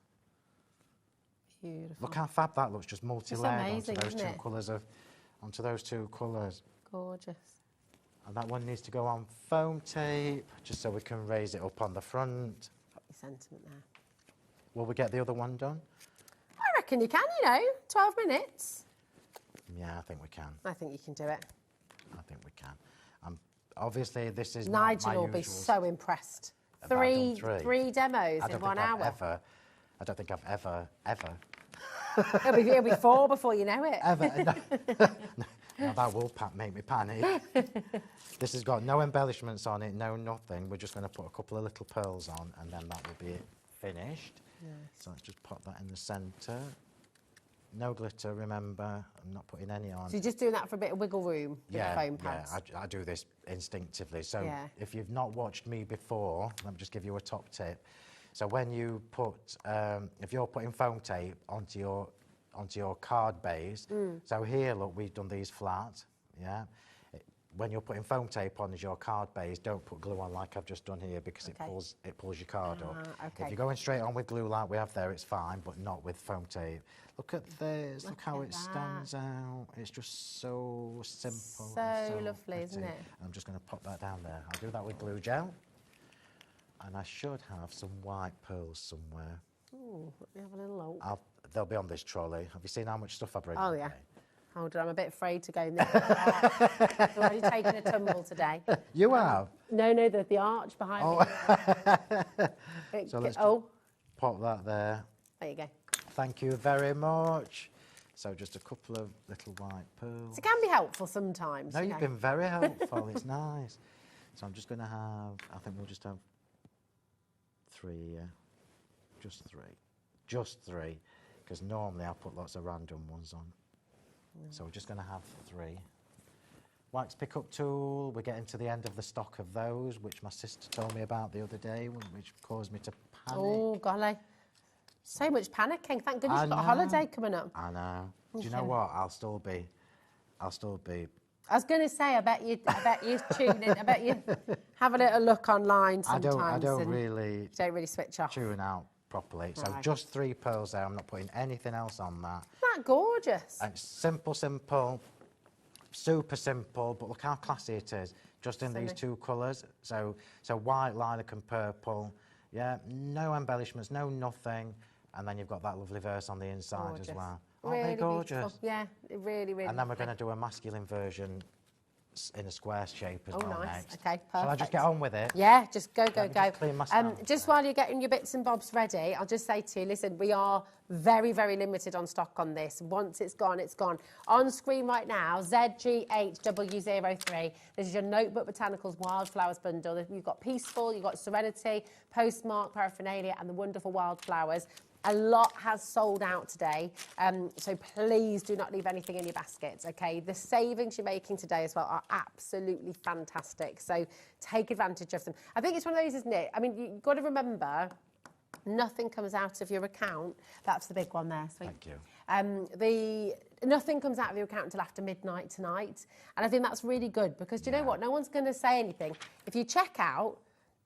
Beautiful. Look how fab that looks, just multi-layered onto those two colours onto those two colours. Gorgeous. And that one needs to go on foam tape, just so we can raise it up on the front. Put your sentiment there. Will we get the other one done? I reckon you can, 12 minutes. Yeah, I think we can. I think you can do it. I think we can. Obviously, this is Nigel not will my be usual so impressed. Three demos in 1 hour. I don't think I've ever. It'll be 4 before you know it. Ever. No, that will make me panic. This has got no embellishments on it, no nothing. We're just going to put a couple of little pearls on, and then that will be it finished. Nice. So let's just pop that in the centre. No glitter, remember. I'm not putting any on. So you're just doing that for a bit of wiggle room with the foam pads? Yeah, I do this instinctively. So if you've not watched me before, let me just give you a top tip. So when you put, if you're putting foam tape onto your card base, so here, look, we've done these flat, yeah? When you're putting foam tape on as your card base, don't put glue on like I've just done here, because it pulls your card up. Okay. If you're going straight on with glue like we have there, it's fine, but not with foam tape. Look at this, look how it stands out. It's just so simple. So lovely, isn't it? I'm just going to pop that down there. I'll do that with glue gel. And I should have some white pearls somewhere. Oh, let me have a little look. They'll be on this trolley. Have you seen how much stuff I bring? Oh, yeah. Hold on, I'm a bit afraid to go in there. I've already taken a tumble today. You have? No, the arch behind me. So let's pop that there. There you go. Thank you very much. So just a couple of little white pearls. So it can be helpful sometimes. No, you've been very helpful. It's nice. So I'm just going to have, I think we'll just have 3 here. Just 3. Just 3. Because normally I put lots of random ones on. So we're just going to have 3. Wax pickup tool, we're getting to the end of the stock of those, which my sister told me about the other day, which caused me to panic. Oh, golly. So much panicking. Thank goodness you've got a holiday coming up. I know. Do you know what? I'll still be. I was going to say, I bet you tune in. I bet you have a little look online sometimes. I don't really switch off. Tune out properly. So just 3 pearls there. I'm not putting anything else on that. Isn't that gorgeous? And it's simple, super simple, but look how classy it is. Just in these 2 colours. So white, lilac and purple. Yeah, no embellishments, no nothing. And then you've got that lovely verse on the inside as well. Aren't they gorgeous? Beautiful. Yeah, really, really. And then we're going to do a masculine version in a square shape as well nice. next. Okay, perfect. Shall I just get on with it? Yeah, just go. Just clean my stand just while you're getting your bits and bobs ready, I'll just say to you, listen, we are very, very limited on stock on this. Once it's gone, it's gone. On screen right now, ZG8W03. This is your Notebook Botanicals Wildflowers bundle. You've got Peaceful, you've got Serenity, Postmark, Paraphernalia, and the wonderful Wildflowers. A lot has sold out today, so please do not leave anything in your baskets, okay? The savings you're making today as well are absolutely fantastic, so take advantage of them. I think it's one of those, isn't it? I mean, you've got to remember, nothing comes out of your account. That's the big one there. So, thank you. Nothing comes out of your account until after midnight tonight, and I think that's really good because, do you know what? No one's going to say anything. If you check out,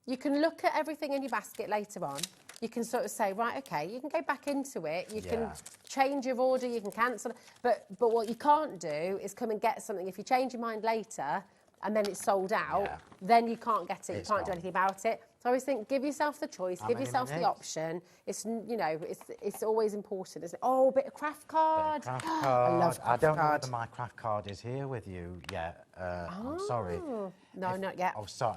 you can look at everything in your basket later on. You can sort of say, right, okay, you can go back into it, you can change your order, you can cancel it, but what you can't do is come and get something. If you change your mind later and then it's sold out, then you can't get it, you can't do anything about it. So I always think, give yourself the choice, give yourself the option. It's, it's always important, isn't it? Oh, a bit of craft card. Craft card. I love craft I don't know card. whether my craft card is here with you yet. I'm sorry. No, not yet. Oh, sorry,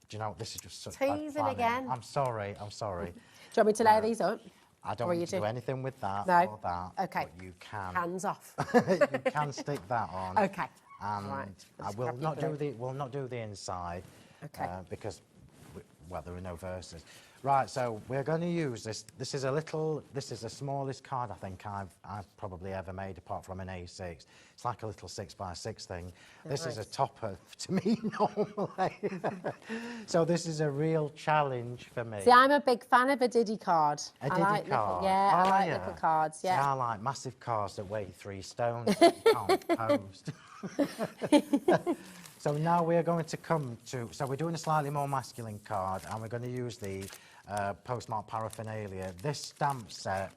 do you know, this is just such Teasing bad again. I'm sorry. Do you want me to layer these up? I don't need to do anything with that or that. Okay. But you can. Hands off. You can stick that on. Okay. And I will not do the inside. Okay. Because, there are no verses. Right, so we're going to use this. This is the smallest card I think I've probably ever made, apart from an A6. It's like a little 6x6 thing. This is a topper to me normally. So this is a real challenge for me. See, I'm a big fan of a Diddy card. A Diddy card? I like little cards, yeah. See, I like massive cards that weigh 3 stones that you can't post. So now we're going to come to, so we're doing a slightly more masculine card, and we're going to use the postmark paraphernalia. This stamp set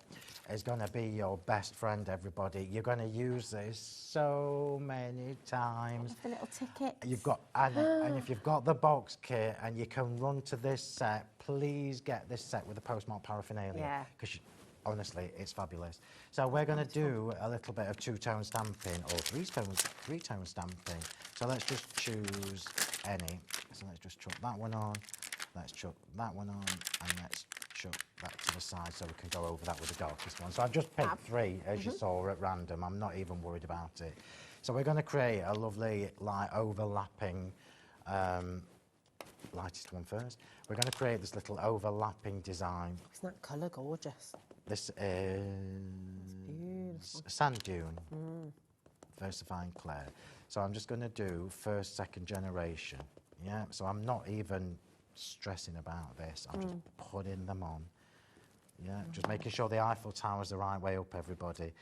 is going to be your best friend, everybody. You're going to use this so many times. The little ticket. You've got, and if you've got the box kit and you can run to this set, please get this set with the postmark paraphernalia. Yeah. Because honestly, it's fabulous. So we're going to do a little bit of 2-tone stamping or 3-tone stamping. So let's just choose any. So let's just chuck that one on. Let's chuck that one on, and let's chuck that to the side so we can go over that with the darkest one. So I've just picked 3, as you saw, at random. I'm not even worried about it. So we're going to create a lovely, like, overlapping, lightest one first. We're going to create this little overlapping design. Isn't that colour gorgeous? This is a sand dune, versifying clay. So I'm just going to do first, second generation. Yeah, so I'm not even stressing about this. I'm just putting them on. Yeah, just making sure the Eiffel Tower's the right way up, everybody.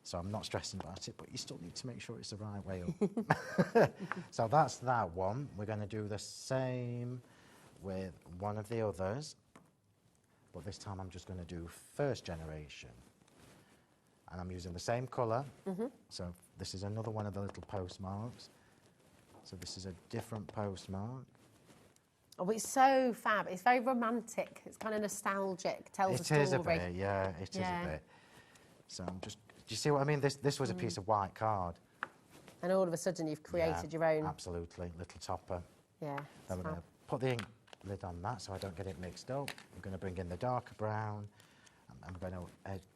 So I'm not stressing about it, but you still need to make sure it's the right way up. So that's that one. We're going to do the same with one of the others, but this time I'm just going to do first generation. And I'm using the same colour. So this is another one of the little postmarks. So this is a different postmark. Oh, it's so fab. It's very romantic. It's kind of nostalgic. Tells a story. It is a bit, yeah, it is a bit. So I'm just, do you see what I mean? This was a piece of white card. And all of a sudden you've created your own. Absolutely, little topper. Yeah. Then we're going to put the ink lid on that so I don't get it mixed up. We're going to bring in the darker brown, and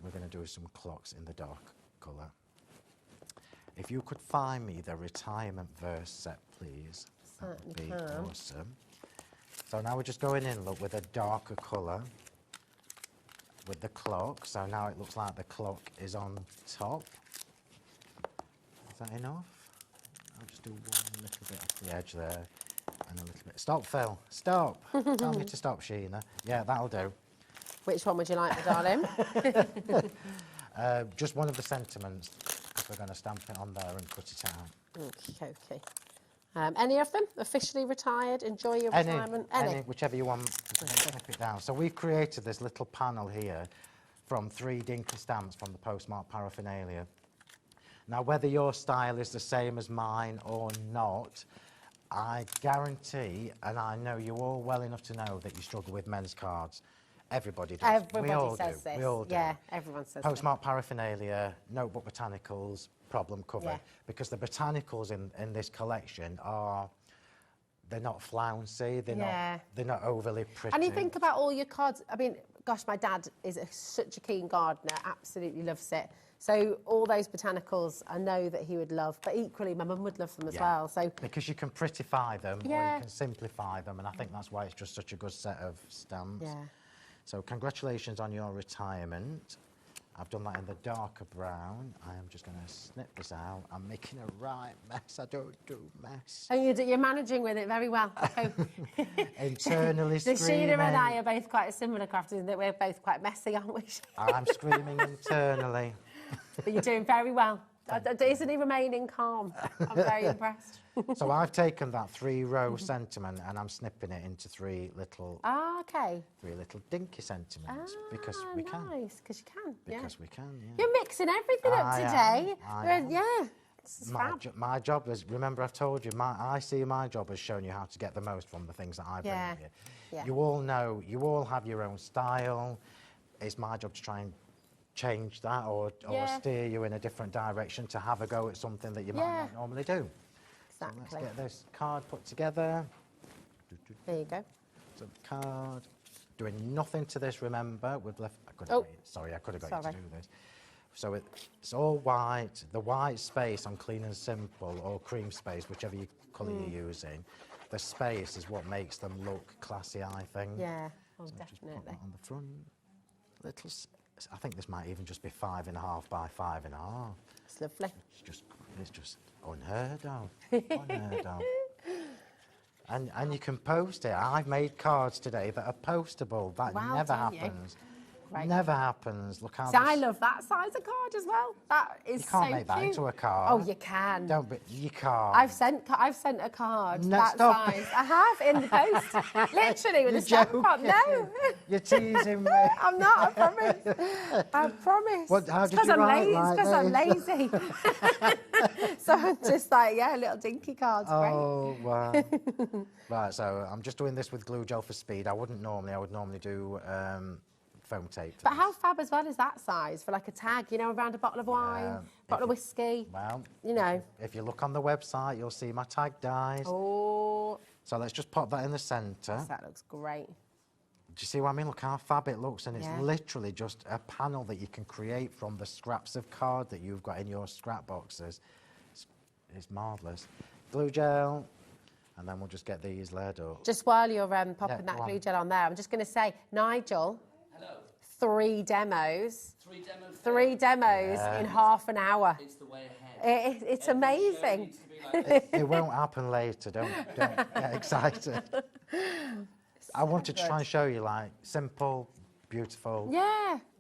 we're going to do some clocks in the dark colour. If you could find me the retirement verse set, please, that would be awesome. So now we're just going in, look, with a darker colour with the clock. So now it looks like the clock is on top. Is that enough? I'll just do one little bit off the edge there and a little bit. Stop, Phil. Stop. Tell me to stop, Sheena. Yeah, that'll do. Which one would you like, darling? Just one of the sentiments. We're going to stamp it on there and cut it out. Okay. Any of them officially retired? Enjoy your retirement? Any, whichever you want. Flip it down. So we've created this little panel here from 3 dinky stamps from the postmark paraphernalia. Now, whether your style is the same as mine or not, I guarantee, and I know you all well enough to know that you struggle with men's cards. Everybody does. Everybody says this. We all do. Yeah, everyone says Postmark paraphernalia, notebook botanicals, problem cover. Yeah. Because the botanicals in this collection are, they're not flouncy, they're not overly pretty. And you think about all your cards. I mean, gosh, my dad is such a keen gardener, absolutely loves it. So all those botanicals I know that he would love, but equally my mum would love them as well. So because you can prettify them or you can simplify them, and I think that's why it's just such a good set of stamps. Yeah. So congratulations on your retirement. I've done that in the darker brown. I am just going to snip this out. I'm making a right mess. I don't do mess. And you're managing with it very well. Internally screaming. Sheena and I are both quite similar crafters in that we're both quite messy, aren't we? I'm screaming internally. But you're doing very well. Isn't he remaining calm? I'm very impressed. So I've taken that 3-row sentiment and I'm snipping it into 3 little... okay. 3 little dinky sentiments because we can. Nice, because you can. Because we can, yeah. You're mixing everything up today. My job is, remember I've told you, I see my job as showing you how to get the most from the things that I bring you. Yeah. You all know, you all have your own style. It's my job to try and change that or steer you in a different direction to have a go at something that you might not normally do. Exactly. So let's get this card put together. There you go. So the card, doing nothing to this, remember. We've left, I could have got you to do this. So it's all white. The white space on Clean and Simple or cream space, whichever colour you're using, the space is what makes them look classy, I think. Yeah. Oh, so definitely. Just put that on the front. Little. I think this might even just be 5.5 by 5.5. It's lovely. It's just unheard of. Unheard of. And you can post it. I've made cards today that are postable. That never happens. Right. Never happens. Look how. So I love that size of card as well. That is so cute. You can't make that into a card. Oh, you can. Don't be. You can't. I've sent a card that size. I have in the post, literally with a stamp on. No. You're teasing me. I'm not. I promise. I promise. What? How did you write like It's because I'm lazy. So I'm just like, yeah, little dinky cards. Oh wow. Right. So I'm just doing this with glue gel for speed. I wouldn't normally. I would normally do. Foam tape. But how fab as well is that size for like a tag, you know, around a bottle of wine, bottle of whiskey. Well, you know. If you look on the website, you'll see my tag dies. Oh. So let's just pop that in the centre. That looks great. Do you see what I mean? Look how fab it looks, and it's literally just a panel that you can create from the scraps of card that you've got in your scrap boxes. It's marvellous. Glue gel. And then we'll just get these layered up. Just while you're popping that glue gel on there, I'm just going to say, Nigel. Hello. 3 demos. 3 demos. 3 demos in half an hour. It's the way ahead. It's amazing. It won't happen later. Don't get excited. I want to try and show you like simple, beautiful,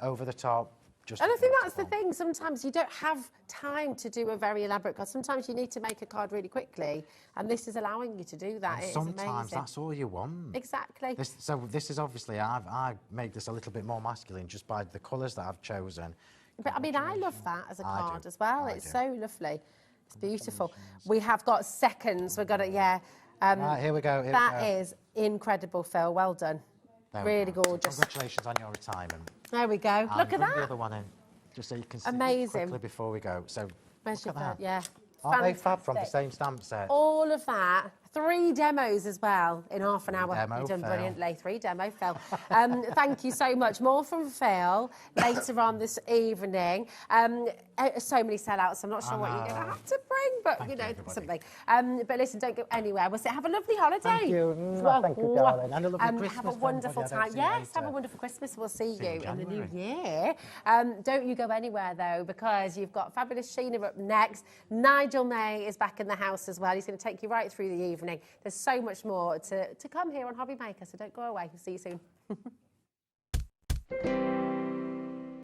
over the top. And I think that's the thing. Sometimes you don't have time to do a very elaborate card. Sometimes you need to make a card really quickly, and this is allowing you to do that. It's sometimes amazing. that's all you want. Exactly. This is obviously I've made this a little bit more masculine just by the colours that I've chosen. But I mean, I love that as a card as well. It's so lovely. It's beautiful. We have got seconds. We've got it. Right, here we go. That is incredible, Phil. Well done. Really gorgeous. Congratulations on your retirement. There we go. Look at that. The other one in, just so you can see amazing. Quickly before we go. So where's look at that. Yeah. Aren't they fab from the same stamp set? All of that. 3 demos as well in half an hour. You've done brilliantly. 3 demo, Phil. Thank you so much. More from Phil later on this evening. So many sellouts. I'm not sure what you're going to have to bring, but you know, something. But listen, don't go anywhere. We'll say have a lovely holiday. Thank you. Thank you, darling. And a lovely Christmas. Have a wonderful time. Yes, have a wonderful Christmas. We'll see you in the new year. Don't you go anywhere though, because you've got fabulous Sheena up next. Nigel May is back in the house as well. He's going to take you right through the evening. There's so much more to come here on HobbyMaker, so don't go away. We'll see you soon.